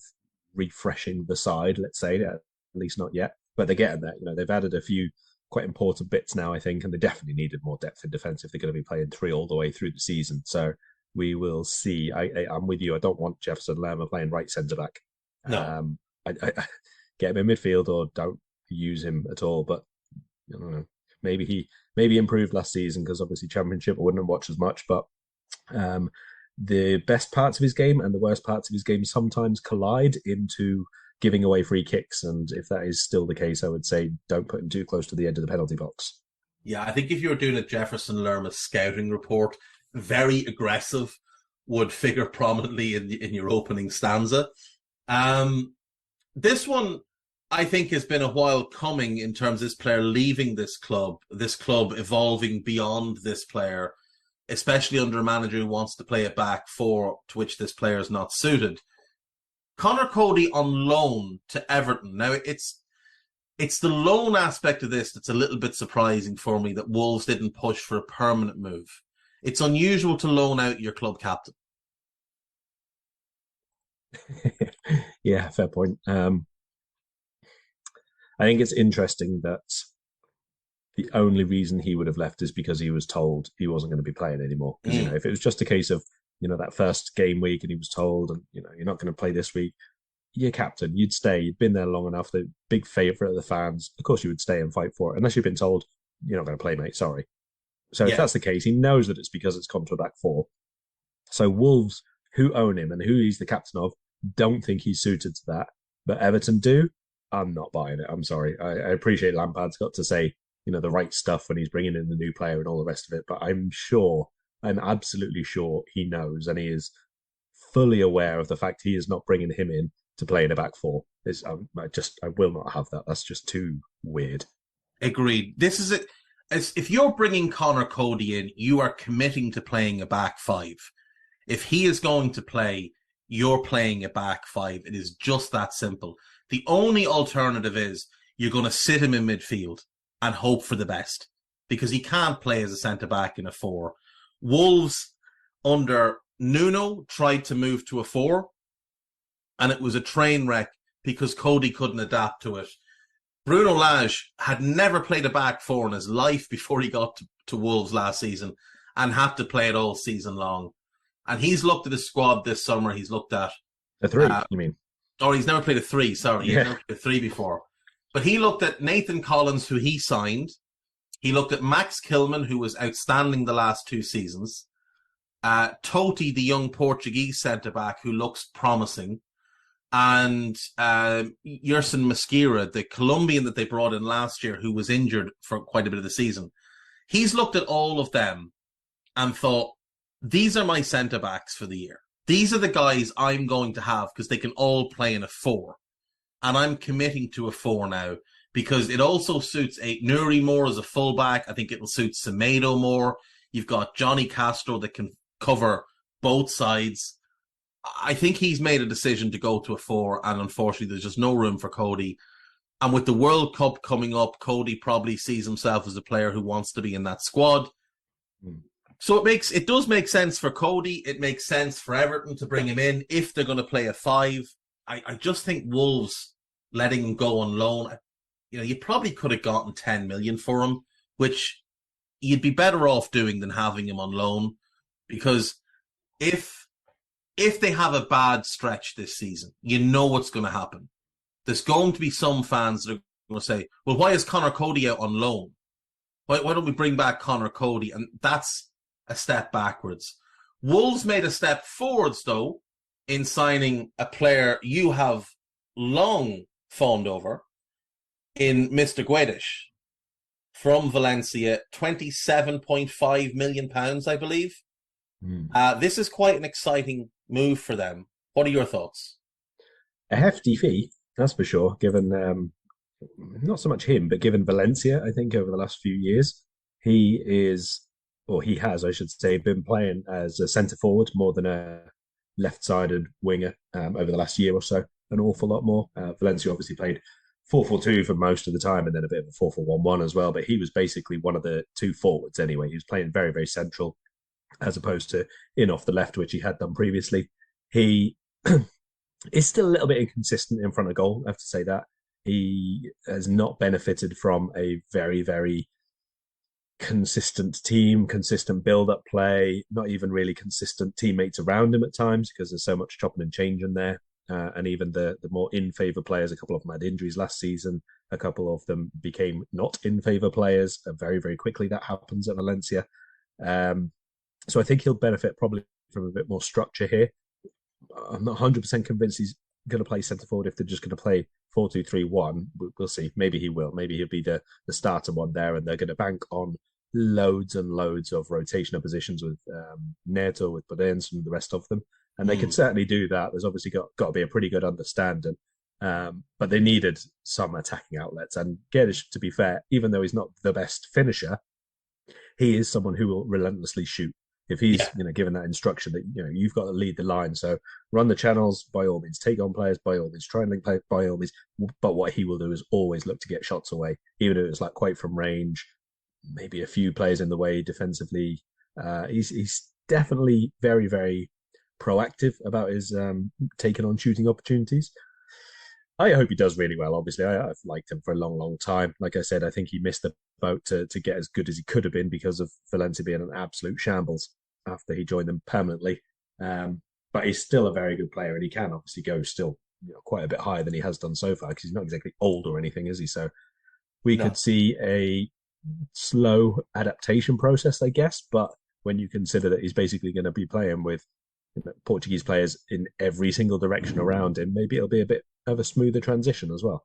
refreshing the side, let's say, at least not yet. But they're getting there. They've added a few quite important bits now, I think, and they definitely needed more depth in defence if they're going to be playing 3 all the way through the season. So we will see. I'm with you. I don't want Jefferson Lerma playing right centre-back. No. I get him in midfield or don't use him at all. But I don't know. Maybe he improved last season because obviously Championship I wouldn't have watched as much. But the best parts of his game and the worst parts of his game sometimes collide into giving away free kicks. And if that is still the case, I would say don't put him too close to the edge of the penalty box. Yeah, I think if you were doing a Jefferson Lerma scouting report, very aggressive would figure prominently in your opening stanza. This one, I think, has been a while coming in terms of this player leaving this club evolving beyond this player, especially under a manager who wants to play a back 4, to which this player is not suited. Conor Cody on loan to Everton. Now, it's the loan aspect of this that's a little bit surprising for me, that Wolves didn't push for a permanent move. It's unusual to loan out your club captain. Yeah, fair point. I think it's interesting that the only reason he would have left is because he was told he wasn't going to be playing anymore. Because if it was just a case of that first game week and he was told, and you're not going to play this week, you're captain, you'd stay. You'd been there long enough. The big favourite of the fans. Of course, you would stay and fight for it, unless you've been told you're not going to play, mate. Sorry. So if that's the case, he knows that it's because it's come to a back 4. So Wolves, who own him and who he's the captain of, don't think he's suited to that. But Everton do. I'm not buying it. I'm sorry. I appreciate Lampard's got to say, the right stuff when he's bringing in the new player and all the rest of it. But I'm absolutely sure he knows, and he is fully aware of the fact he is not bringing him in to play in a back 4. I will not have that. That's just too weird. Agreed. This is it. If you're bringing Conor Cody in, you are committing to playing a back 5. If he is going to play, you're playing a back 5. It is just that simple. The only alternative is you're going to sit him in midfield and hope for the best, because he can't play as a centre-back in a 4. Wolves, under Nuno, tried to move to a 4, and it was a train wreck because Cody couldn't adapt to it. Bruno Lage had never played a back 4 in his life before he got to Wolves last season, and had to play it all season long. And he's looked at his squad this summer. He's looked at a 3, you mean? Or he's never played a 3, sorry. He's never played a 3 before. But he looked at Nathan Collins, who he signed. He looked at Max Kilman, who was outstanding the last 2 seasons. Totti, the young Portuguese centre-back, who looks promising. And Yerson Mosquera, the Colombian that they brought in last year, who was injured for quite a bit of the season. He's looked at all of them and thought, these are my centre-backs for the year. These are the guys I'm going to have because they can all play in a 4. And I'm committing to a 4 now because it also suits Nuri more as a fullback. I think it'll suit Semedo more. You've got Johnny Castro that can cover both sides. I think he's made a decision to go to a 4, and unfortunately there's just no room for Cody. And with the World Cup coming up, Cody probably sees himself as a player who wants to be in that squad. So it does make sense for Cody. It makes sense for Everton to bring him in if they're going to play a 5. I just think Wolves letting him go on loan, you probably could have gotten 10 million for him, which you'd be better off doing than having him on loan, because if they have a bad stretch this season, you know what's going to happen. There's going to be some fans that are going to say, well, why is Connor Cody out on loan? Why don't we bring back Connor Cody? And that's a step backwards. Wolves made a step forwards, though, in signing a player you have long fawned over in Mr. Guedes from Valencia, £27.5 million, I believe. This is quite an exciting move for them. What are your thoughts? A hefty fee, that's for sure, given not so much him, but given Valencia, I think, over the last few years. He has, I should say, been playing as a centre-forward more than a left-sided winger over the last year or so, an awful lot more. Valencia obviously played 4-4-2 for most of the time, and then a bit of a 4-4-1-1 as well, but he was basically one of the 2 forwards anyway. He was playing very, very central, as opposed to in off the left, which he had done previously. He is still a little bit inconsistent in front of goal, I have to say that. He has not benefited from a very, very consistent team, consistent build-up play, not even really consistent teammates around him at times, because there's so much chopping and changing there. And even the more in-favour players, a couple of them had injuries last season. A couple of them became not in-favour players very, very quickly. That happens at Valencia. So I think he'll benefit probably from a bit more structure here. I'm not 100% convinced he's going to play centre-forward if they're just going to play 4-2-3-1. We'll see. Maybe he will. Maybe he'll be the starter one there, and they're going to bank on loads and loads of rotational positions with Neto, with Bernd, and the rest of them. And they can certainly do that. There's obviously got to be a pretty good understanding. But they needed some attacking outlets. And Guedes, to be fair, even though he's not the best finisher, he is someone who will relentlessly shoot. If he's given that instruction that you've got to lead the line, so run the channels by all means, take on players by all means, try and link play by all means. But what he will do is always look to get shots away, even if it's like quite from range, maybe a few players in the way defensively. He's definitely very, very proactive about his taking on shooting opportunities. I hope he does really well. Obviously, I've liked him for a long, long time. Like I said, I think he missed the boat to get as good as he could have been because of Valencia being an absolute shambles after he joined them permanently. But he's still a very good player, and he can obviously go still quite a bit higher than he has done so far, because he's not exactly old or anything, is he? So we could see a slow adaptation process, I guess. But when you consider that he's basically going to be playing with Portuguese players in every single direction around him, maybe it'll be a bit of a smoother transition as well.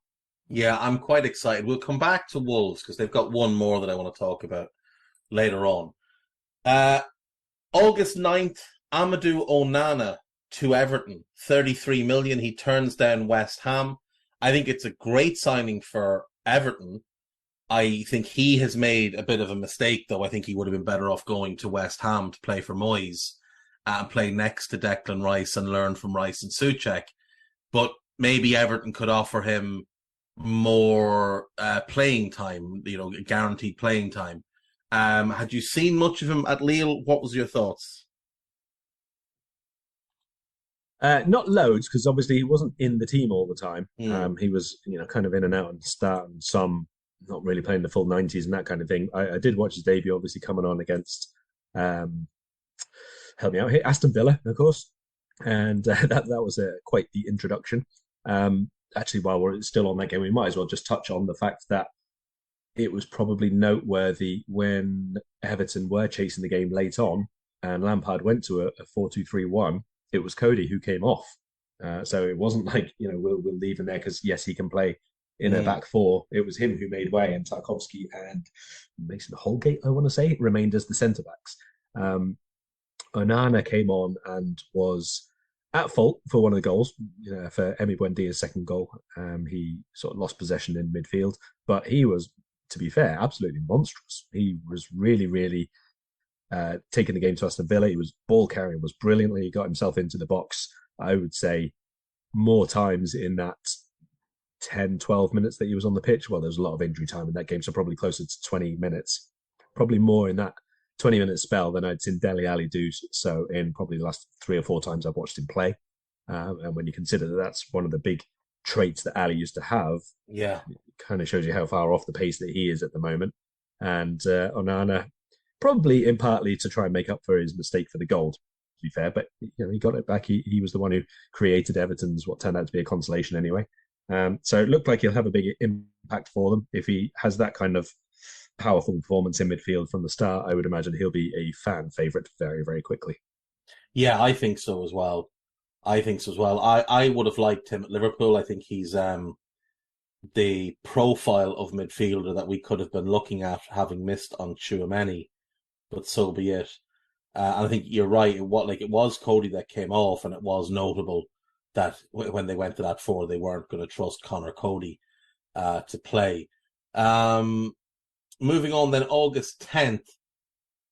Yeah, I'm quite excited. We'll come back to Wolves because they've got one more that I want to talk about later on. August 9th, Amadou Onana to Everton, 33 million. He turns down West Ham. I think it's a great signing for Everton. I think he has made a bit of a mistake, though. I think he would have been better off going to West Ham to play for Moyes and play next to Declan Rice and learn from Rice and Souček. But maybe Everton could offer him more playing time, guaranteed playing time. Had you seen much of him at Lille? What was your thoughts? Not loads, because obviously he wasn't in the team all the time. Mm. He was, kind of in and out and start, and some not really playing the full 90s and that kind of thing. I did watch his debut, obviously coming on against, help me out here, Aston Villa, of course, and that was quite the introduction. Actually, while we're still on that game, we might as well just touch on the fact that it was probably noteworthy when Everton were chasing the game late on, and Lampard went to a 4-2-3-1. It was Cody who came off. So it wasn't like, we'll leave him there because, yes, he can play in a back four. It was him who made way, and Tarkowski and Mason Holgate, I want to say, remained as the centre-backs. Onana came on and was at fault for one of the goals, for Emi Buendia's second goal. He sort of lost possession in midfield, but he was, to be fair, absolutely monstrous. He was really, really taking the game to Aston Villa. He was ball carrying, was brilliantly. He got himself into the box, I would say, more times in that 10, 12 minutes that he was on the pitch. Well, there was a lot of injury time in that game, so probably closer to 20 minutes. Probably more in that 20-minute spell than I'd seen Dele Alli do so in probably the last 3 or 4 times I've watched him play. And when you consider that that's one of the big traits that Ali used to have, yeah, it kind of shows you how far off the pace that he is at the moment. And Onana, probably in partly to try and make up for his mistake for the goal, to be fair, but he got it back. He was the one who created Everton's what turned out to be a consolation anyway. So it looked like he'll have a big impact for them. If he has that kind of powerful performance in midfield from the start, I would imagine he'll be a fan favourite very, very quickly. Yeah, I think so as well. I would have liked him at Liverpool. I think he's the profile of midfielder that we could have been looking at, having missed on Tchouaméni, but so be it. And I think you're right. It was Cody that came off, and it was notable that when they went to that 4, they weren't going to trust Connor Cody to play. Moving on then, August 10th,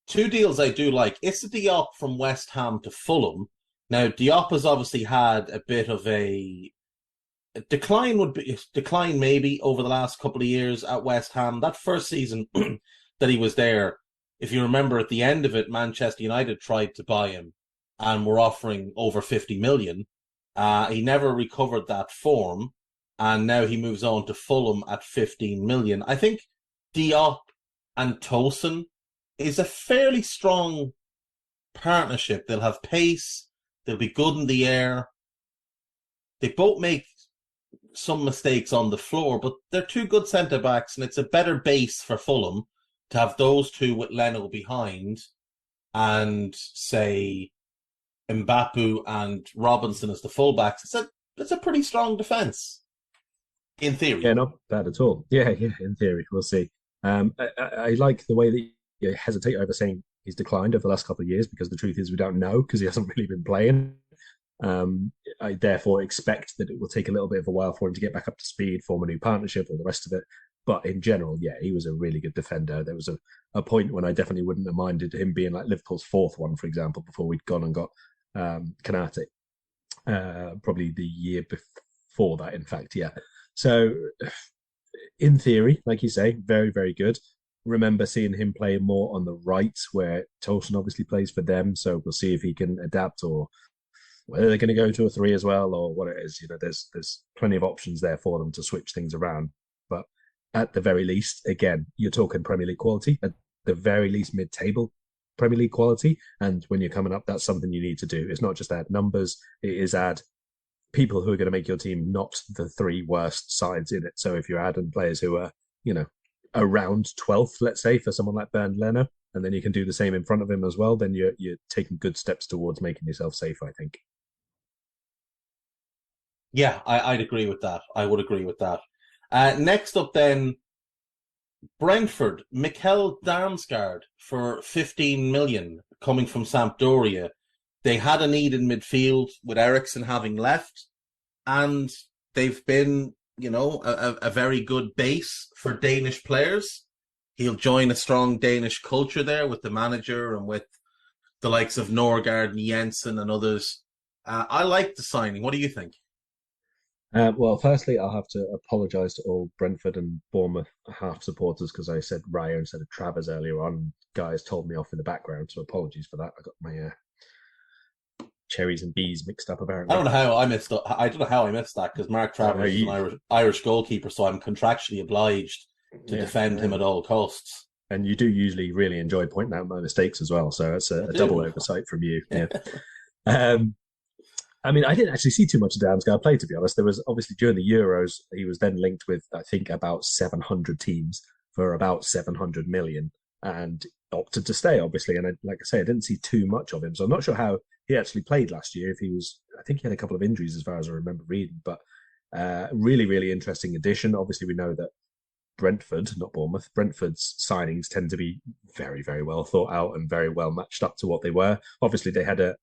2 deals I do like. Issa Diop from West Ham to Fulham. Now, Diop has obviously had a bit of a decline maybe over the last couple of years at West Ham. That first season that he was there, if you remember at the end of it, Manchester United tried to buy him and were offering over 50 million. He never recovered that form, and now he moves on to Fulham at 15 million. I think Diop and Tosin is a fairly strong partnership. They'll have pace. They'll be good in the air. They both make some mistakes on the floor, but they're 2 good centre-backs, and it's a better base for Fulham to have those 2 with Leno behind and, say, Mbappé and Robinson as the fullbacks. It's a pretty strong defence, in theory. Yeah, not bad at all. Yeah, in theory. We'll see. I like the way that you hesitate over saying he's declined over the last couple of years, because the truth is we don't know, because he hasn't really been playing. I therefore expect that it will take a little bit of a while for him to get back up to speed, form a new partnership, all the rest of it. But in general, yeah, he was a really good defender. There was a point when I definitely wouldn't have minded him being like Liverpool's 4th one, for example, before we'd gone and got Konate. Probably the year before that, in fact, yeah. So, in theory, like you say, very, very good. Remember seeing him play more on the right, where Tosin obviously plays for them. So we'll see if he can adapt, or whether they're going to go to a 3 as well, or what it is. There's plenty of options there for them to switch things around. But at the very least, again, you're talking Premier League quality. At the very least, mid-table Premier League quality. And when you're coming up, that's something you need to do. It's not just add numbers. It is add people who are going to make your team not the 3 worst sides in it. So if you're adding players who are, around 12th, let's say, for someone like Bernd, Leno, and then you can do the same in front of him as well, then you're taking good steps towards making yourself safe, I think. Yeah, I'd agree with that. I would agree with that. Next up then, Brentford, Mikkel Damsgaard for 15 million, coming from Sampdoria. They had a need in midfield with Eriksen having left, and they've been, a very good base for Danish players. He'll join a strong Danish culture there with the manager and with the likes of Norgard and Jensen and others. I like the signing. What do you think? Well, firstly, I'll have to apologise to all Brentford and Bournemouth half supporters because I said Raya instead of Travers earlier on. Guys told me off in the background, so apologies for that. I got my cherries and bees mixed up apparently. I don't know how I missed. I don't know how I missed that because Mark Travers is an Irish goalkeeper, so I'm contractually obliged to defend him at all costs. And you do usually really enjoy pointing out my mistakes as well, so it's a double oversight from you. Yeah. I mean, I didn't actually see too much of Damsgaard play, to be honest. There was obviously during the Euros, he was then linked with, I think, about 700 teams for about 700 million and opted to stay, obviously. And like I say, I didn't see too much of him. So I'm not sure how he actually played last year. If he was, I think he had a couple of injuries as far as I remember reading, but really, really interesting addition. Obviously, we know that Brentford, not Bournemouth, Brentford's signings tend to be very, very well thought out and very well matched up to what they were. Obviously, they had a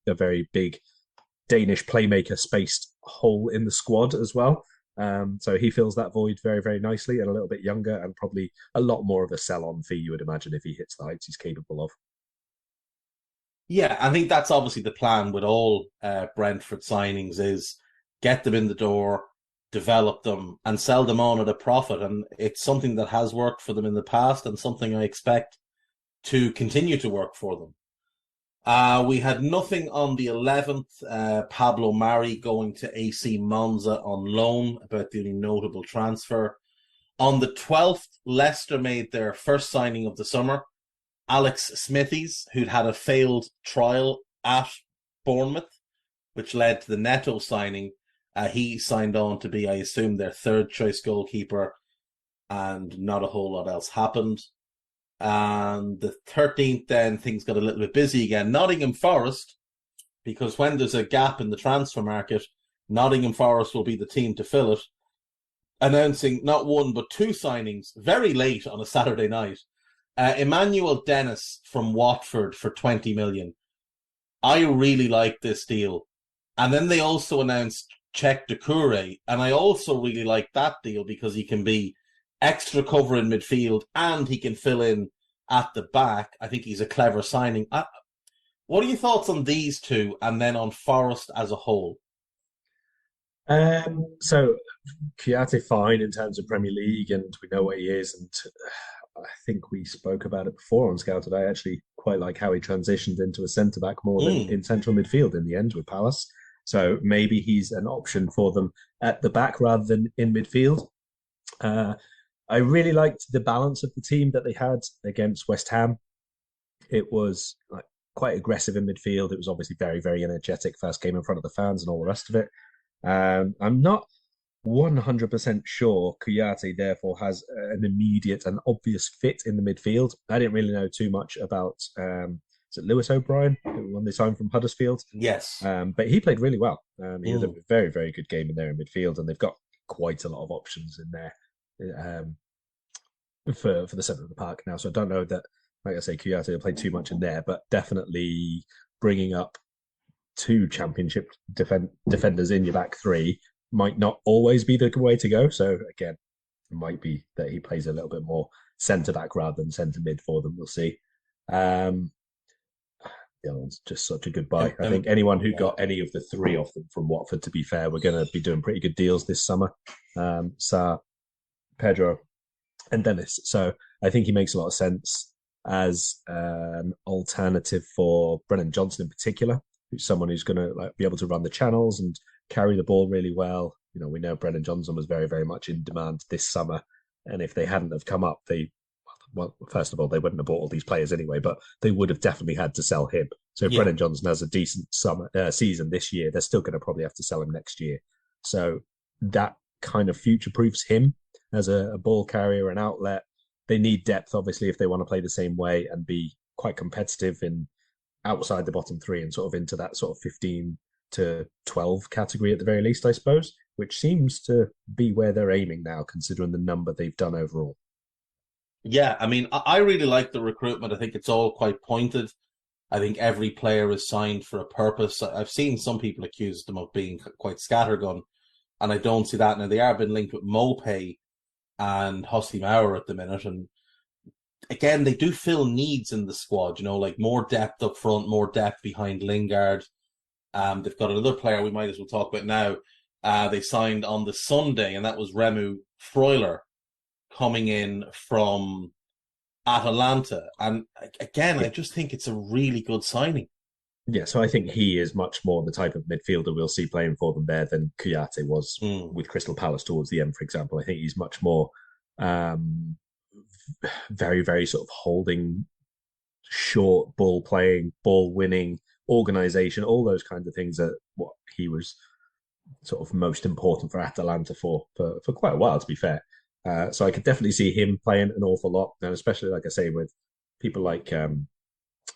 very big Danish playmaker spaced hole in the squad as well. So he fills that void very, very nicely and a little bit younger and probably a lot more of a sell-on fee, you would imagine, if he hits the heights he's capable of. Yeah, I think that's obviously the plan with all Brentford signings is get them in the door, develop them and sell them on at a profit. And it's something that has worked for them in the past and something I expect to continue to work for them. We had nothing on the 11th. Pablo Mari going to AC Monza on loan, about the only notable transfer. On the 12th, Leicester made their first signing of the summer. Alex Smithies, who'd had a failed trial at Bournemouth, which led to the Neto signing. He signed on to be, I assume, their third choice goalkeeper, and not a whole lot else happened. And the 13th, then things got a little bit busy again. Nottingham Forest, because when there's a gap in the transfer market, Nottingham Forest will be the team to fill it, announcing not one but two signings very late on a Saturday night. Emmanuel Dennis from Watford for 20 million. I really like this deal. And then they also announced Czech Doucouré, and I also really like that deal because he can be extra cover in midfield and he can fill in at the back. I think he's a clever signing. What are your thoughts on these two and then on Forest as a whole? So Kouyaté fine in terms of Premier League and we know what he is, and I think we spoke about it before on Scouted. I actually quite like how he transitioned into a centre-back more than in central midfield in the end with Palace. So maybe he's an option for them at the back rather than in midfield. I really liked the balance of the team that they had against West Ham. It was like quite aggressive in midfield. It was obviously very, very energetic first game in front of the fans and all the rest of it. I'm not 100% sure Kouyaté therefore has an immediate and obvious fit in the midfield. I didn't really know too much about is it Lewis O'Brien when they signed from Huddersfield? Yes. But he played really well. He had a very, very good game in there in midfield, and they've got quite a lot of options in there for the centre of the park now. So I don't know that, like I say, Kouyaté will play too much in there, but definitely bringing up two championship defenders in your back three might not always be the way to go. So again, it might be that he plays a little bit more centre back rather than centre mid for them. We'll see. Dylan's just such a good buy. I think anyone who got any of the three of them from Watford, to be fair, we're going to be doing pretty good deals this summer. Sa, Pedro, and Dennis. So I think he makes a lot of sense as an alternative for Brennan Johnson in particular, who's someone who's going to be able to run the channels and carry the ball really well. You know, we know Brennan Johnson was very, very much in demand this summer, and if they hadn't have come up, well, first of all, they wouldn't have bought all these players anyway, but they would have definitely had to sell him. So if Brennan Johnson has a decent season this year, they're still going to probably have to sell him next year. So that kind of future-proofs him as a ball carrier and outlet. They need depth, obviously, if they want to play the same way and be quite competitive in outside the bottom three and sort of into that sort of 15 to 12 category at the very least, I suppose, which seems to be where they're aiming now, considering the number they've done overall. Yeah, I mean, I really like the recruitment. I think it's all quite pointed. I think every player is signed for a purpose. I've seen some people accuse them of being quite scattergun, and I don't see that. Now, they are being linked with Mopay and Hosty Maurer at the minute, and again, they do fill needs in the squad, you know, like more depth up front, more depth behind Lingard. They've got another player we might as well talk about now, they signed on the Sunday, and that was Remu Freuler coming in from Atalanta. And again, I just think it's a really good signing. Yeah, so I think he is much more the type of midfielder we'll see playing for them there than Kouyaté was with Crystal Palace towards the end, for example. I think he's much more very, very sort of holding, short ball playing, ball winning, organisation, all those kinds of things that what he was sort of most important for Atalanta for quite a while, to be fair. So I could definitely see him playing an awful lot, and especially, like I say, with people like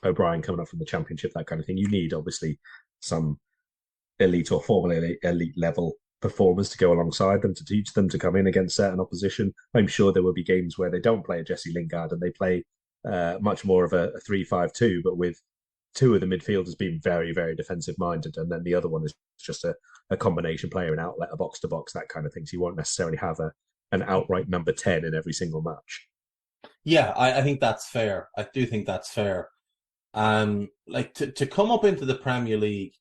O'Brien coming up from the Championship, that kind of thing. You need, obviously, some elite or former elite level performers to go alongside them to teach them to come in against certain opposition. I'm sure there will be games where they don't play a Jesse Lingard and they play much more of a 3-5-2, but with two of the midfielders being very, very defensive minded, and then the other one is just a combination player, an outlet, a box to box, that kind of thing. So you won't necessarily have an outright number 10 in every single match. Yeah, I think that's fair. I do think that's fair. Like to come up into the Premier League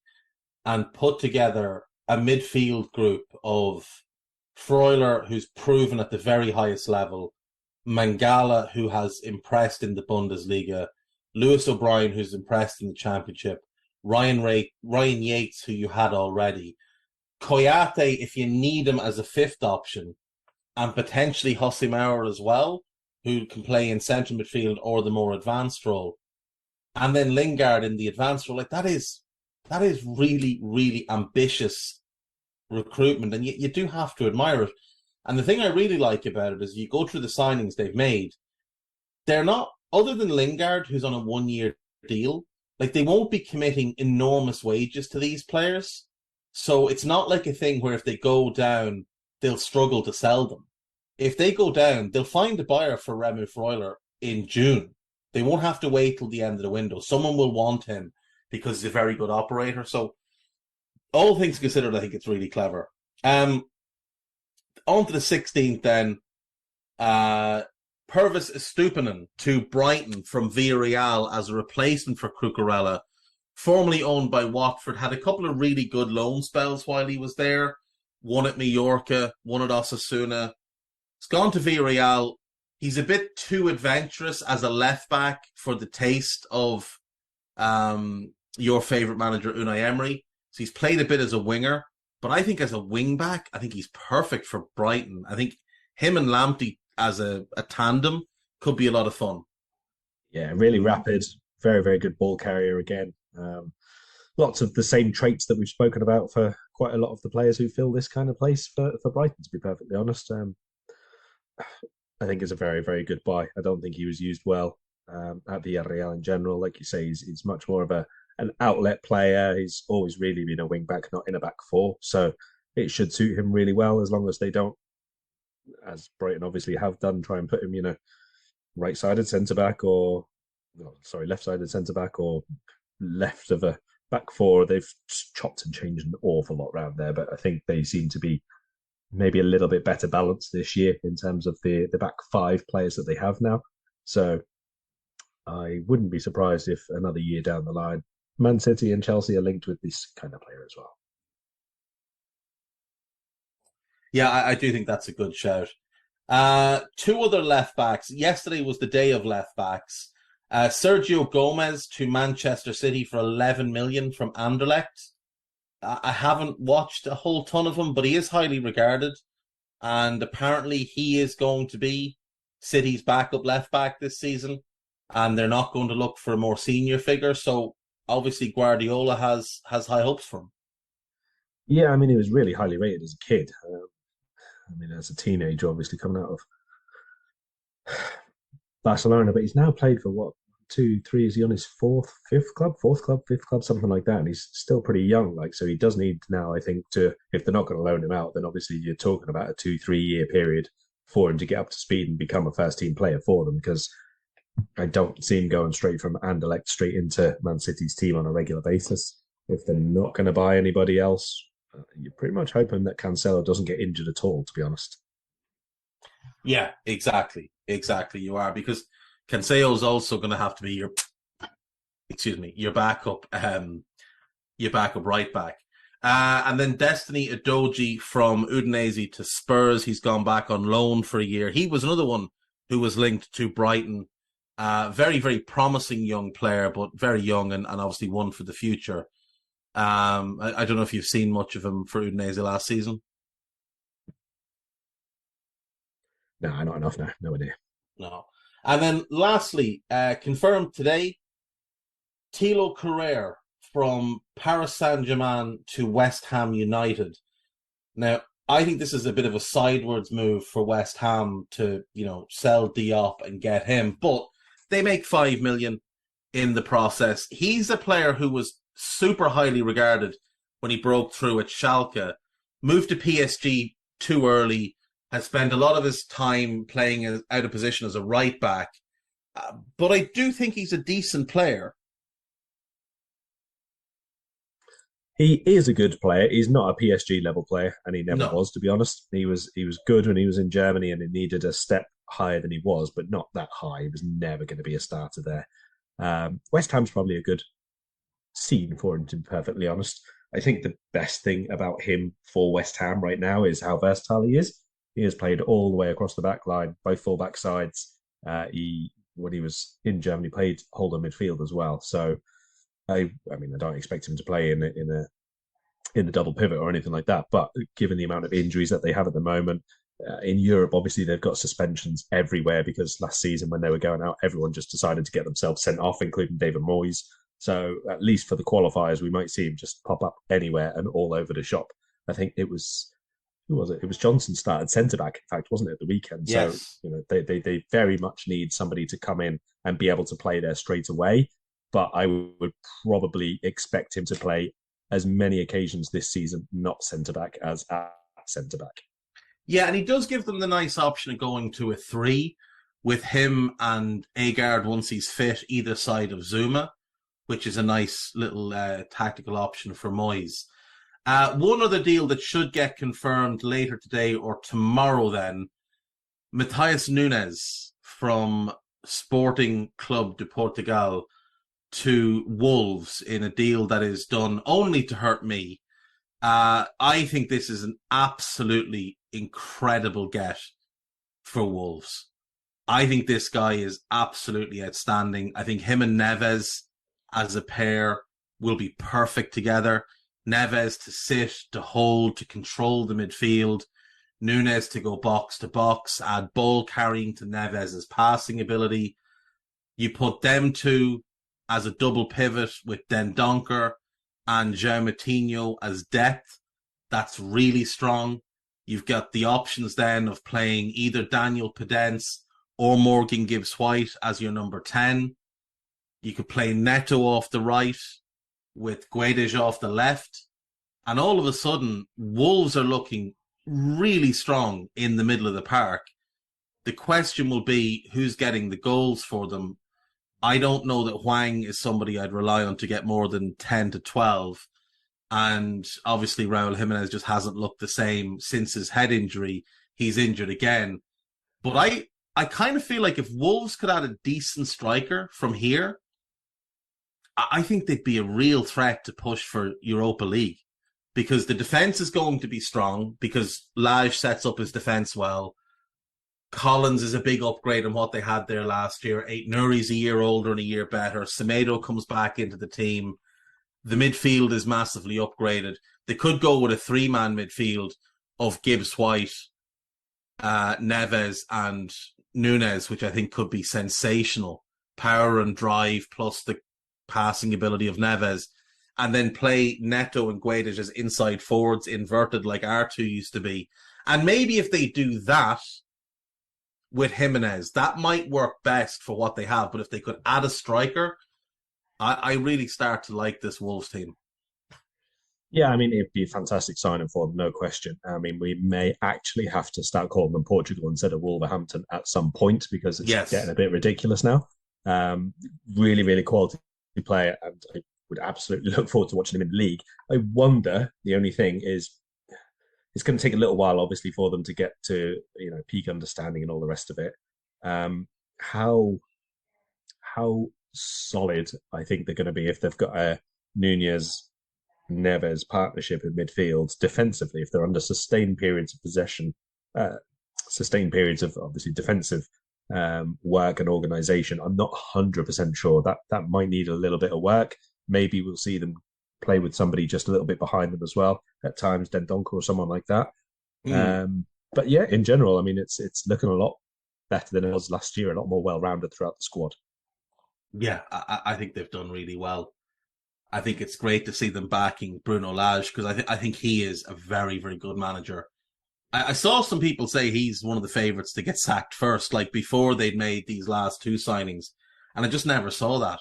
and put together a midfield group of Freuler, who's proven at the very highest level, Mangala, who has impressed in the Bundesliga, Lewis O'Brien, who's impressed in the Championship, Ryan Yates, who you had already, Kouyaté, if you need him as a fifth option, and potentially Castamiro as well, who can play in central midfield or the more advanced role, and then Lingard in the advanced role. Like that is really, really ambitious recruitment, and you do have to admire it. And the thing I really like about it is you go through the signings they've made, they're not, other than Lingard, who's on a 1-year deal, like they won't be committing enormous wages to these players. So it's not like a thing where if they go down, they'll struggle to sell them. If they go down, they'll find a buyer for Remu Freuler in June. They won't have to wait till the end of the window. Someone will want him because he's a very good operator. So all things considered, I think it's really clever. On to the 16th then. Pervis Estupinan to Brighton from Villarreal as a replacement for Cucurella, formerly owned by Watford, had a couple of really good loan spells while he was there. One at Mallorca, one at Osasuna. He's gone to Villarreal. He's a bit too adventurous as a left-back for the taste of your favourite manager, Unai Emery. So he's played a bit as a winger. But I think as a wing-back, I think he's perfect for Brighton. I think him and Lamptey as a tandem could be a lot of fun. Yeah, really rapid, very, very good ball carrier again. Lots of the same traits that we've spoken about for quite a lot of the players who fill this kind of place for Brighton, to be perfectly honest. I think it's a very, very good buy. I don't think he was used well at Villarreal in general. Like you say, he's much more of an outlet player. He's always really been a wing back, not in a back four. So it should suit him really well, as long as they don't, as Brighton obviously have done, try and put him, right-sided centre-back left-sided centre-back or left of a back four. They've chopped and changed an awful lot around there, but I think they seem to be maybe a little bit better balanced this year in terms of the back five players that they have now. So I wouldn't be surprised if another year down the line, Man City and Chelsea are linked with this kind of player as well. Yeah, I do think that's a good shout. Two other left-backs. Yesterday was the day of left-backs. Sergio Gomez to Manchester City for 11 million from Anderlecht. I haven't watched a whole ton of him, but he is highly regarded. And apparently he is going to be City's backup left-back this season. And they're not going to look for a more senior figure. So obviously Guardiola has high hopes for him. Yeah, he was really highly rated as a kid. As a teenager, obviously coming out of Barcelona, but he's now played for 2, 3, is he on his fifth club, something like that, and he's still pretty young, so he does need now, I think, to, if they're not going to loan him out, then obviously you're talking about a 2-3 year period for him to get up to speed and become a first team player for them, because I don't see him going straight from Anderlecht straight into Man City's team on a regular basis. If they're not going to buy anybody else, you're pretty much hoping that Cancelo doesn't get injured at all, to be honest. Yeah, exactly. You are, because Cancelo's also going to have to be your backup right back. And then Destiny Udogie from Udinese to Spurs. He's gone back on loan for a year. He was another one who was linked to Brighton. Very, very promising young player, but very young and obviously one for the future. I don't know if you've seen much of him for Udinese last season. No, not enough. No idea. No. And then lastly, confirmed today, Tilo Carrere from Paris Saint-Germain to West Ham United. Now, I think this is a bit of a sideways move for West Ham to, sell Diop and get him, but they make 5 million in the process. He's a player who was super highly regarded when he broke through at Schalke, moved to PSG too early, has spent a lot of his time playing out of position as a right back. But I do think he's a decent player. He is a good player. He's not a PSG level player, and he never was, to be honest. He was good when he was in Germany, and he needed a step higher than he was, but not that high. He was never going to be a starter there. West Ham's probably a good scene for him, to be perfectly honest. I think the best thing about him for West Ham right now is how versatile he is. He has played all the way across the back line, both full-back sides. When he was in Germany, played holder midfield as well. So, I don't expect him to play in a double pivot or anything like that. But given the amount of injuries that they have at the moment in Europe, obviously they've got suspensions everywhere because last season when they were going out, everyone just decided to get themselves sent off, including David Moyes. So at least for the qualifiers, we might see him just pop up anywhere and all over the shop. I think it was. Who was it? It was Johnson started centre back, in fact, wasn't it, at the weekend? Yes. So, they very much need somebody to come in and be able to play there straight away. But I would probably expect him to play as many occasions this season, not centre back, as at centre back. Yeah, and he does give them the nice option of going to a 3 with him and Agard once he's fit either side of Zuma, which is a nice little tactical option for Moyes. One other deal that should get confirmed later today or tomorrow then, Matheus Nunes from Sporting Club de Portugal to Wolves in a deal that is done only to hurt me. I think this is an absolutely incredible get for Wolves. I think this guy is absolutely outstanding. I think him and Neves as a pair will be perfect together. Neves to sit, to hold, to control the midfield. Nunes to go box to box, add ball carrying to Neves' passing ability. You put them two as a double pivot with Dendoncker and João Moutinho as depth. That's really strong. You've got the options then of playing either Daniel Pedence or Morgan Gibbs-White as your number 10. You could play Neto off the right with Guedes off the left. And all of a sudden, Wolves are looking really strong in the middle of the park. The question will be who's getting the goals for them. I don't know that Hwang is somebody I'd rely on to get more than 10 to 12. And obviously, Raul Jimenez just hasn't looked the same since his head injury. He's injured again. But I kind of feel like if Wolves could add a decent striker from here, I think they'd be a real threat to push for Europa League. Because the defence is going to be strong, because Lage sets up his defence well. Collins is a big upgrade on what they had there last year. Aït-Nouri's a year older and a year better. Semedo comes back into the team. The midfield is massively upgraded. They could go with a 3-man midfield of Gibbs-White, Neves and Nunes, which I think could be sensational. Power and drive plus the passing ability of Neves. And then play Neto and Guedes as inside forwards, inverted like R2 used to be. And maybe if they do that with Jimenez, that might work best for what they have. But if they could add a striker, I really start to like this Wolves team. Yeah, it'd be a fantastic signing for them, no question. We may actually have to start calling them Portugal instead of Wolverhampton at some point because it's getting a bit ridiculous now. Really, really quality player, and I would absolutely look forward to watching him in the league. I wonder, the only thing is, it's going to take a little while, obviously, for them to get to peak understanding and all the rest of it. How solid I think they're going to be if they've got a Nunez Neves partnership in midfield defensively, if they're under sustained periods of possession, sustained periods of obviously defensive work and organisation, I'm not 100% sure. That might need a little bit of work. Maybe we'll see them play with somebody just a little bit behind them as well at times, Dendoncker or someone like that. But yeah, in general, I mean, it's looking a lot better than it was last year. A lot more well-rounded throughout the squad. Yeah, I think they've done really well. I think it's great to see them backing Bruno Lage because I think he is a very, very good manager. I saw some people say he's one of the favourites to get sacked first, like before they'd made these last two signings. And I just never saw that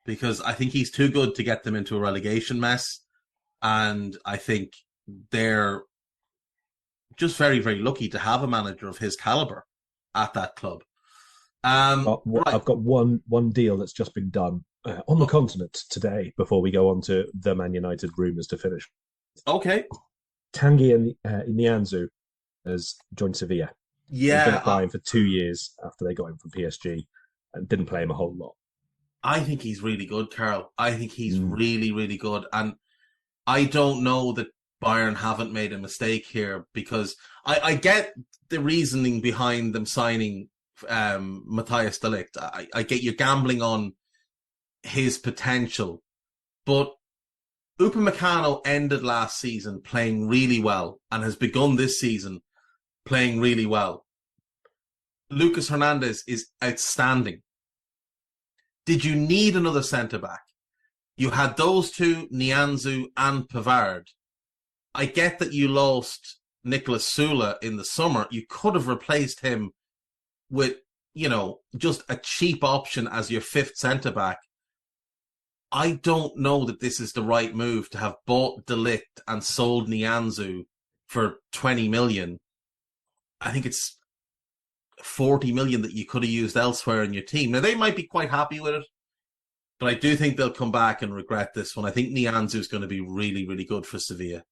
because I think he's too good to get them into a relegation mess. And I think they're just very, very lucky to have a manager of his calibre at that club. Right. I've got one deal that's just been done on the continent today before we go on to the Man United rumours to finish. Okay. Tanguy and Nianzou has joined Sevilla. Yeah. He's been at Bayern for 2 years after they got him from PSG and didn't play him a whole lot. I think he's really good, Karl. I think he's really, really good. And I don't know that Bayern haven't made a mistake here because I get the reasoning behind them signing Matthias de Ligt. I get you gambling on his potential, but Upamecano ended last season playing really well and has begun this season playing really well. Lucas Hernandez is outstanding. Did you need another centre-back? You had those two, Nianzou and Pavard. I get that you lost Nicolas Sula in the summer. You could have replaced him with, just a cheap option as your fifth centre-back. I don't know that this is the right move to have bought de Ligt and sold Nianzou for 20 million. I think it's 40 million that you could have used elsewhere in your team. Now, they might be quite happy with it, but I do think they'll come back and regret this one. I think Nianzou is going to be really, really good for Sevilla.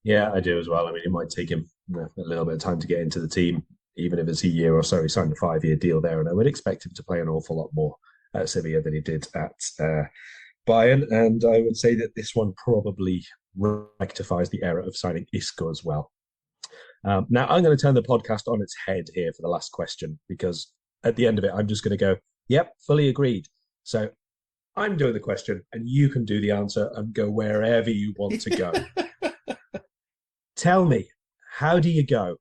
Yeah, I do as well. I mean, it might take him a little bit of time to get into the team, even if it's a year or so. He signed a 5-year deal there, and I would expect him to play an awful lot more at Sevilla than he did at Bayern. And I would say that this one probably rectifies the error of signing Isco as well. Now, I'm going to turn the podcast on its head here for the last question, because at the end of it, I'm just going to go, yep, fully agreed. So I'm doing the question, and you can do the answer and go wherever you want to go. Tell me, how do you go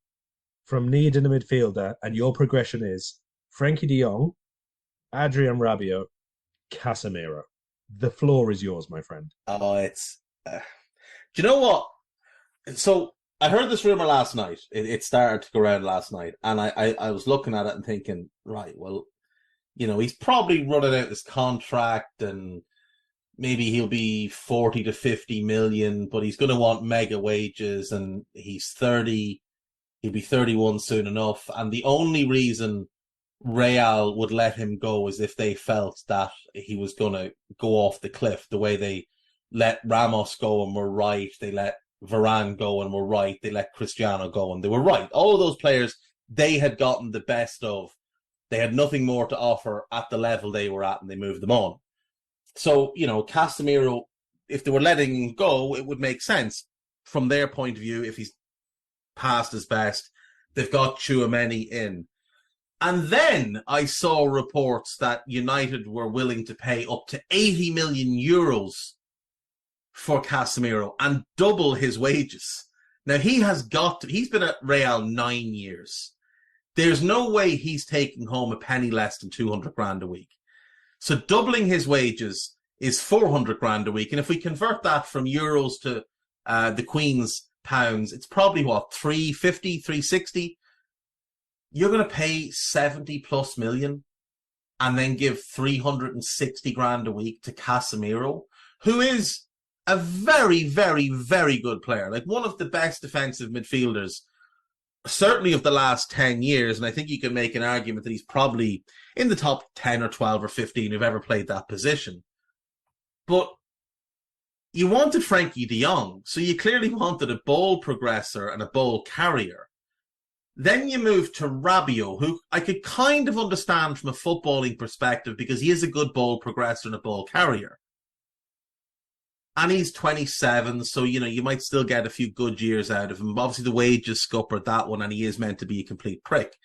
from needing a midfielder, and your progression is Frankie de Jong, Adrian Rabiot, Castamiro? The floor is yours, my friend. Oh, it's... do you know what? So I heard this rumour last night. It started to go around last night, and I was looking at it and thinking, right, well, he's probably running out his contract and maybe he'll be 40 to 50 million, but he's going to want mega wages, and he's 30. He'll be 31 soon enough. And the only reason Real would let him go is if they felt that he was going to go off the cliff, the way they let Ramos go and were right. They let Varane go and were right. They let Cristiano go and they were right. All of those players, they had gotten the best of. They had nothing more to offer at the level they were at, and they moved them on. So, Castamiro, if they were letting him go, it would make sense from their point of view. If he's past his best, they've got Tchouaméni in. And then I saw reports that United were willing to pay up to 80 million euros for Castamiro and double his wages. Now, he's been at Real 9 years. There's no way he's taking home a penny less than 200 grand a week. So doubling his wages is 400 grand a week. And if we convert that from euros to the Queen's pounds, it's probably 350, 360. You're going to pay 70 plus million and then give 360 grand a week to Castamiro, who is a very, very, very good player. Like one of the best defensive midfielders, certainly of the last 10 years. And I think you can make an argument that he's probably in the top 10 or 12 or 15 who've ever played that position. But you wanted Frankie de Jong, so you clearly wanted a ball progressor and a ball carrier. Then you move to Rabiot, who I could kind of understand from a footballing perspective because he is a good ball progressor and a ball carrier. And he's 27, so, you might still get a few good years out of him. Obviously, the wages scuppered that one, and he is meant to be a complete prick.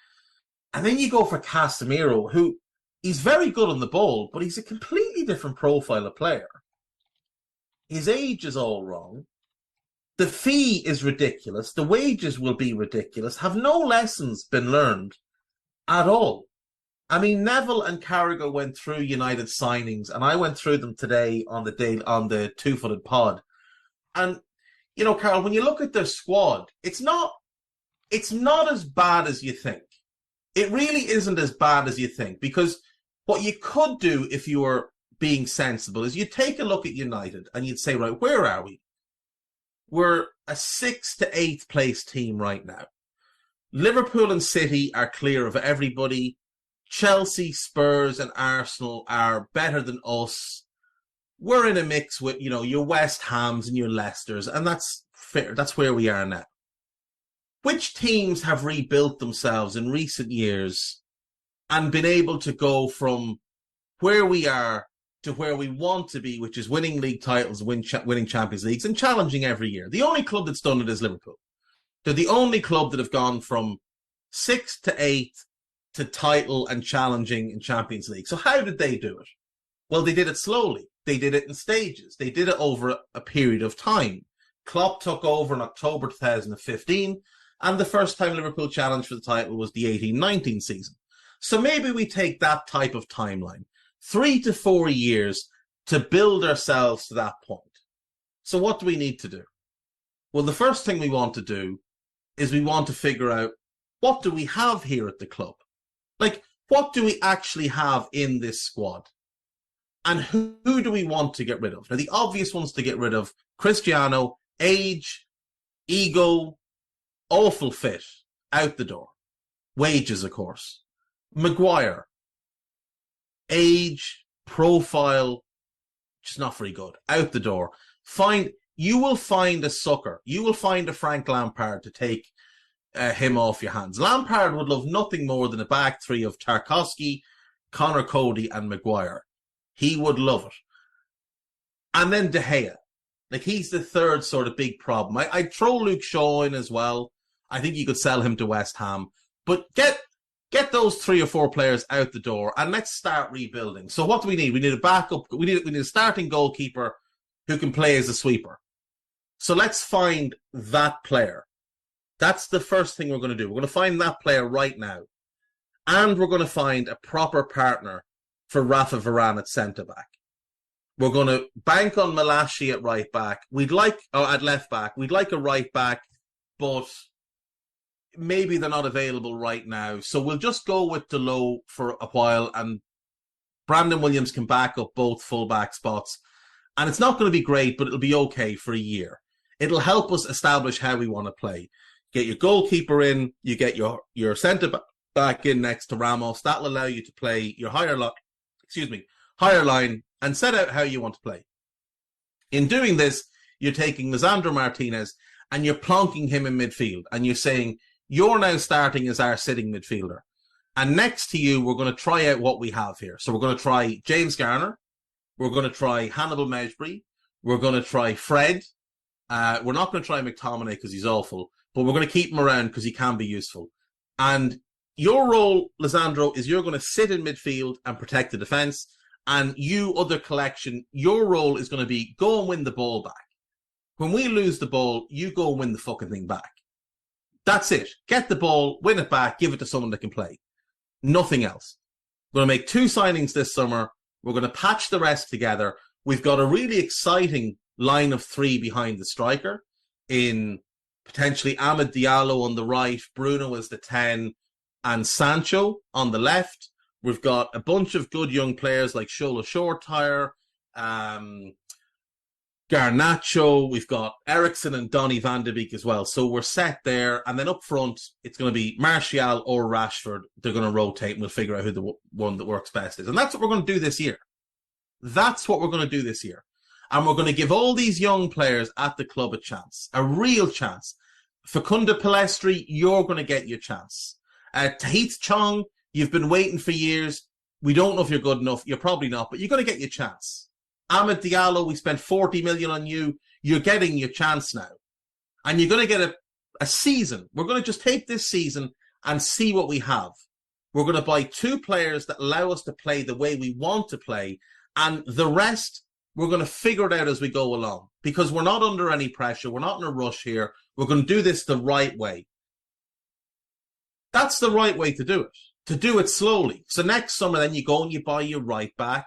And then you go for Castamiro, who he's very good on the ball, but he's a completely different profile of player. His age is all wrong. The fee is ridiculous. The wages will be ridiculous. Have no lessons been learned at all? I mean, Neville and Carragher went through United signings, and I went through them today on the Two-Footed Pod. And, Karl, when you look at their squad, it's not as bad as you think. It really isn't as bad as you think, because what you could do if you were being sensible is you take a look at United and you'd say, right, where are we? We're a 6th to 8th place team right now. Liverpool and City are clear of everybody. Chelsea, Spurs and Arsenal are better than us. We're in a mix with, your West Hams and your Leicesters, and that's fair. That's where we are now. Which teams have rebuilt themselves in recent years and been able to go from where we are to where we want to be, which is winning league titles, winning Champions Leagues and challenging every year? The only club that's done it is Liverpool. They're the only club that have gone from 6th to 8th to title and challenging in Champions League. So how did they do it? Well, they did it slowly. They did it in stages. They did it over a period of time. Klopp took over in October 2015, and the first time Liverpool challenged for the title was the 18-19 season. So maybe we take that type of timeline, 3 to 4 years to build ourselves to that point. So what do we need to do? Well, the first thing we want to do is we want to figure out, what do we have here at the club? Like, what do we actually have in this squad? And who do we want to get rid of? Now, the obvious ones to get rid of: Cristiano, age, ego, awful fit, out the door. Wages, of course. Maguire, age, profile, just not very good, out the door. You will find a sucker. You will find a Frank Lampard to take him off your hands. Lampard would love nothing more than a back three of Tarkowski, Connor Cody and Maguire. He would love it. And then De Gea. Like, he's the third sort of big problem. I'd throw Luke Shaw in as well. I think you could sell him to West Ham. But get those 3 or 4 players out the door and let's start rebuilding. So what do we need? We need a backup. We need a starting goalkeeper who can play as a sweeper. So let's find that player. That's the first thing we're going to do. We're going to find that player right now. And we're going to find a proper partner for Rafa Varane at centre-back. We're going to bank on Malashi at right-back. At left-back. We'd like a right-back, but maybe they're not available right now. So we'll just go with Tilo for a while, and Brandon Williams can back up both full-back spots. And it's not going to be great, but it'll be okay for a year. It'll help us establish how we want to play. Get your goalkeeper in, you get your centre-back in next to Ramos. That'll allow you to play your higher line and set out how you want to play. In doing this, you're taking Lisandro Martinez and you're plonking him in midfield, and you're saying, you're now starting as our sitting midfielder. And next to you, we're going to try out what we have here. So we're going to try James Garner. We're going to try Hannibal Mejbri. We're going to try Fred. We're not going to try McTominay because he's awful, but we're going to keep him around because he can be useful. And your role, Lisandro, is you're going to sit in midfield and protect the defence. And you, other collection, your role is going to be go and win the ball back. When we lose the ball, you go and win the fucking thing back. That's it. Get the ball, win it back, give it to someone that can play. Nothing else. We're going to make 2 signings this summer. We're going to patch the rest together. We've got a really exciting line of 3 behind the striker in potentially Amad Diallo on the right, Bruno as the 10, and Sancho on the left. We've got a bunch of good young players like Shola Shortire, Garnacho. We've got Ericsson and Donny van de Beek as well. So we're set there. And then up front, it's going to be Martial or Rashford. They're going to rotate, and we'll figure out who the one that works best is. And that's what we're going to do this year. That's what we're going to do this year. And we're going to give all these young players at the club a chance, a real chance. Facunda Palestri, you're going to get your chance. Tahith Chong, you've been waiting for years. We don't know if you're good enough. You're probably not, but you're going to get your chance. Amad Diallo, we spent 40 million on you. You're getting your chance now. And you're going to get a season. We're going to just take this season and see what we have. We're going to buy 2 players that allow us to play the way we want to play. And the rest, we're going to figure it out as we go along. Because we're not under any pressure. We're not in a rush here. We're going to do this the right way. That's the right way to do it. To do it slowly. So next summer, then you go and you buy your right back.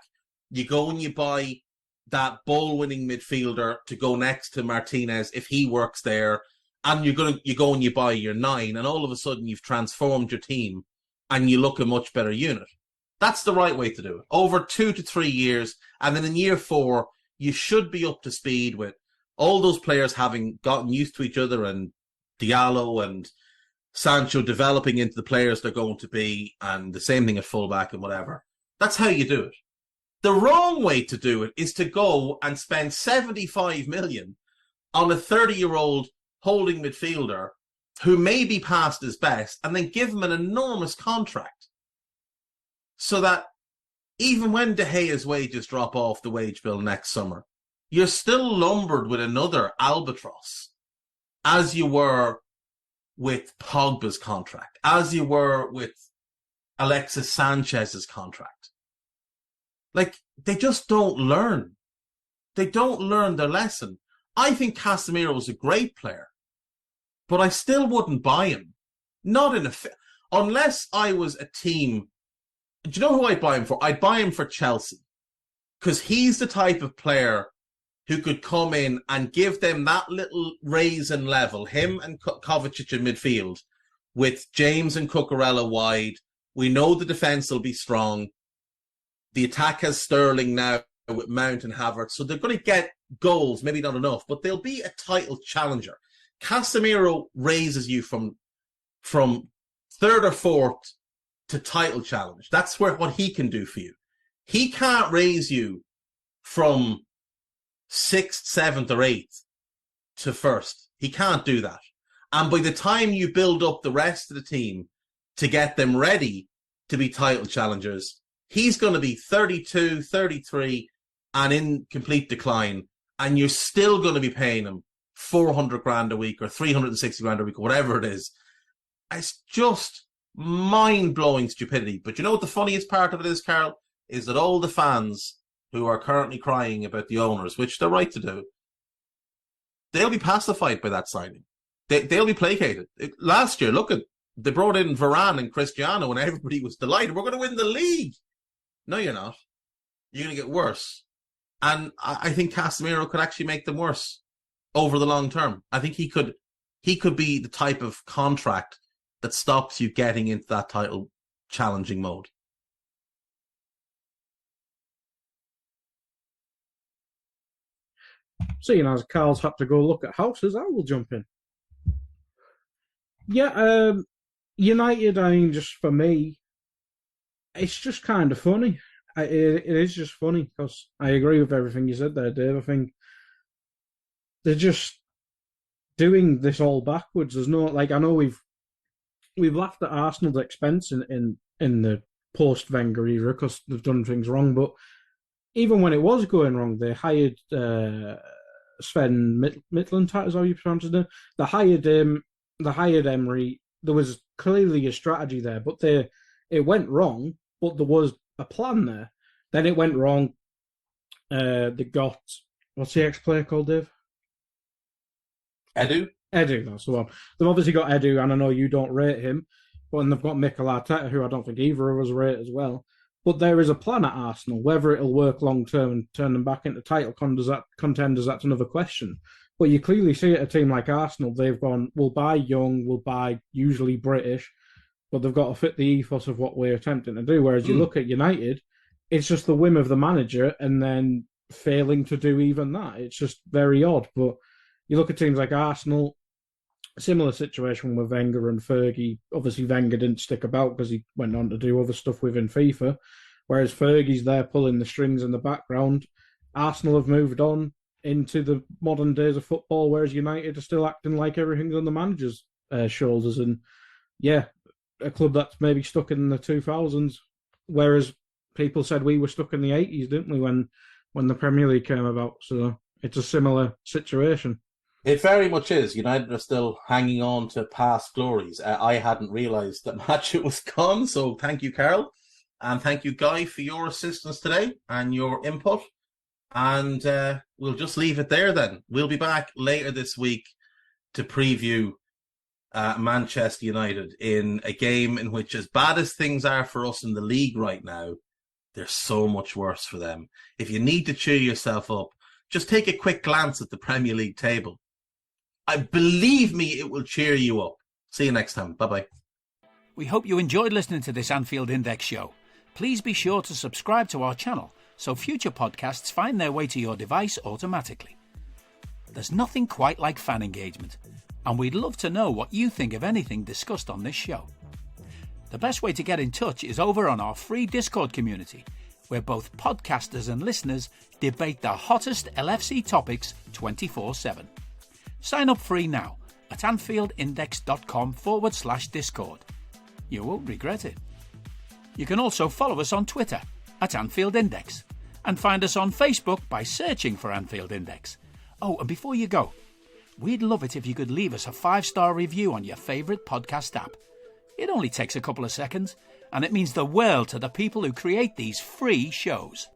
You go and you buy that ball-winning midfielder to go next to Martinez if he works there. And you go and you buy your 9. And all of a sudden, you've transformed your team. And you look a much better unit. That's the right way to do it. Over 2 to 3 years. And then in year 4, you should be up to speed with all those players having gotten used to each other and Diallo and Sancho developing into the players they're going to be, and the same thing at fullback and whatever. That's how you do it. The wrong way to do it is to go and spend 75 million on a 30-year-old holding midfielder who may be past his best, and then give him an enormous contract so that even when De Gea's wages drop off the wage bill next summer, you're still lumbered with another albatross, as you were with Pogba's contract, as you were with Alexis Sanchez's contract. Like, they just don't learn. They don't learn their lesson. I think Castamiro was a great player, but I still wouldn't buy him. Not in unless I was a team. Do you know who I'd buy him for? I'd buy him for Chelsea, because he's the type of player who could come in and give them that little raise in level, him and Kovacic in midfield, with James and Cucurella wide. We know the defence will be strong. The attack has Sterling now with Mount and Havertz, so they're going to get goals, maybe not enough, but they'll be a title challenger. Castamiro raises you from 3rd or 4th to title challenge. That's what he can do for you. He can't raise you from 6th, 7th, or 8th to 1st. He can't do that. And by the time you build up the rest of the team to get them ready to be title challengers, he's going to be 32, 33, and in complete decline. And you're still going to be paying him 400 grand a week or 360 grand a week, or whatever it is. It's just mind-blowing stupidity. But you know what the funniest part of it is, Karl? Is that all the fans who are currently crying about the owners, which they're right to do, they'll be pacified by that signing. They'll be placated. Last year, they brought in Varane and Cristiano and everybody was delighted. We're going to win the league. No, you're not. You're going to get worse. And I think Castamiro could actually make them worse over the long term. I think he could be the type of contract that stops you getting into that title challenging mode. Seeing as Carl's had to go look at houses, I will jump in. Yeah, United, I mean, just for me, it's just kind of funny. It is just funny, because I agree with everything you said there, Dave. I think they're just doing this all backwards. There's no, like, I know we've laughed at Arsenal's expense in the post-Wenger era because they've done things wrong, but even when it was going wrong, they hired Sven Midtjylland, is how you pronounce his name. They hired Emery. There was clearly a strategy there, but it went wrong, but there was a plan there. Then it went wrong. They got, what's the ex-player called, Dave? Edu, that's the one. They've obviously got Edu, and I know you don't rate him, but they've got Mikel Arteta, who I don't think either of us rate as well. But there is a plan at Arsenal. Whether it'll work long term and turn them back into title contenders, that's another question. But you clearly see at a team like Arsenal, they've gone, we'll buy young, we'll buy usually British, but they've got to fit the ethos of what we're attempting to do. Whereas you look at United, it's just the whim of the manager and then failing to do even that. It's just very odd. But you look at teams like Arsenal, similar situation with Wenger and Fergie. Obviously, Wenger didn't stick about because he went on to do other stuff within FIFA, whereas Fergie's there pulling the strings in the background. Arsenal have moved on into the modern days of football, whereas United are still acting like everything's on the manager's shoulders. And yeah, a club that's maybe stuck in the 2000s, whereas people said we were stuck in the 80s, didn't we, when when the Premier League came about. So it's a similar situation. It very much is. United are still hanging on to past glories. I hadn't realised that Matthew was gone, so thank you, Karl. And thank you, Guy, for your assistance today and your input. And we'll just leave it there then. We'll be back later this week to preview Manchester United in a game in which, as bad as things are for us in the league right now, they're so much worse for them. If you need to cheer yourself up, just take a quick glance at the Premier League table. Believe me, it will cheer you up. See you next time. Bye-bye. We hope you enjoyed listening to this Anfield Index show. Please be sure to subscribe to our channel so future podcasts find their way to your device automatically. There's nothing quite like fan engagement, and we'd love to know what you think of anything discussed on this show. The best way to get in touch is over on our free Discord community, where both podcasters and listeners debate the hottest LFC topics 24/7. Sign up free now at AnfieldIndex.com/Discord. You won't regret it. You can also follow us on Twitter at Anfield Index and find us on Facebook by searching for Anfield Index. Oh, and before you go, we'd love it if you could leave us a 5-star review on your favourite podcast app. It only takes a couple of seconds, and it means the world to the people who create these free shows.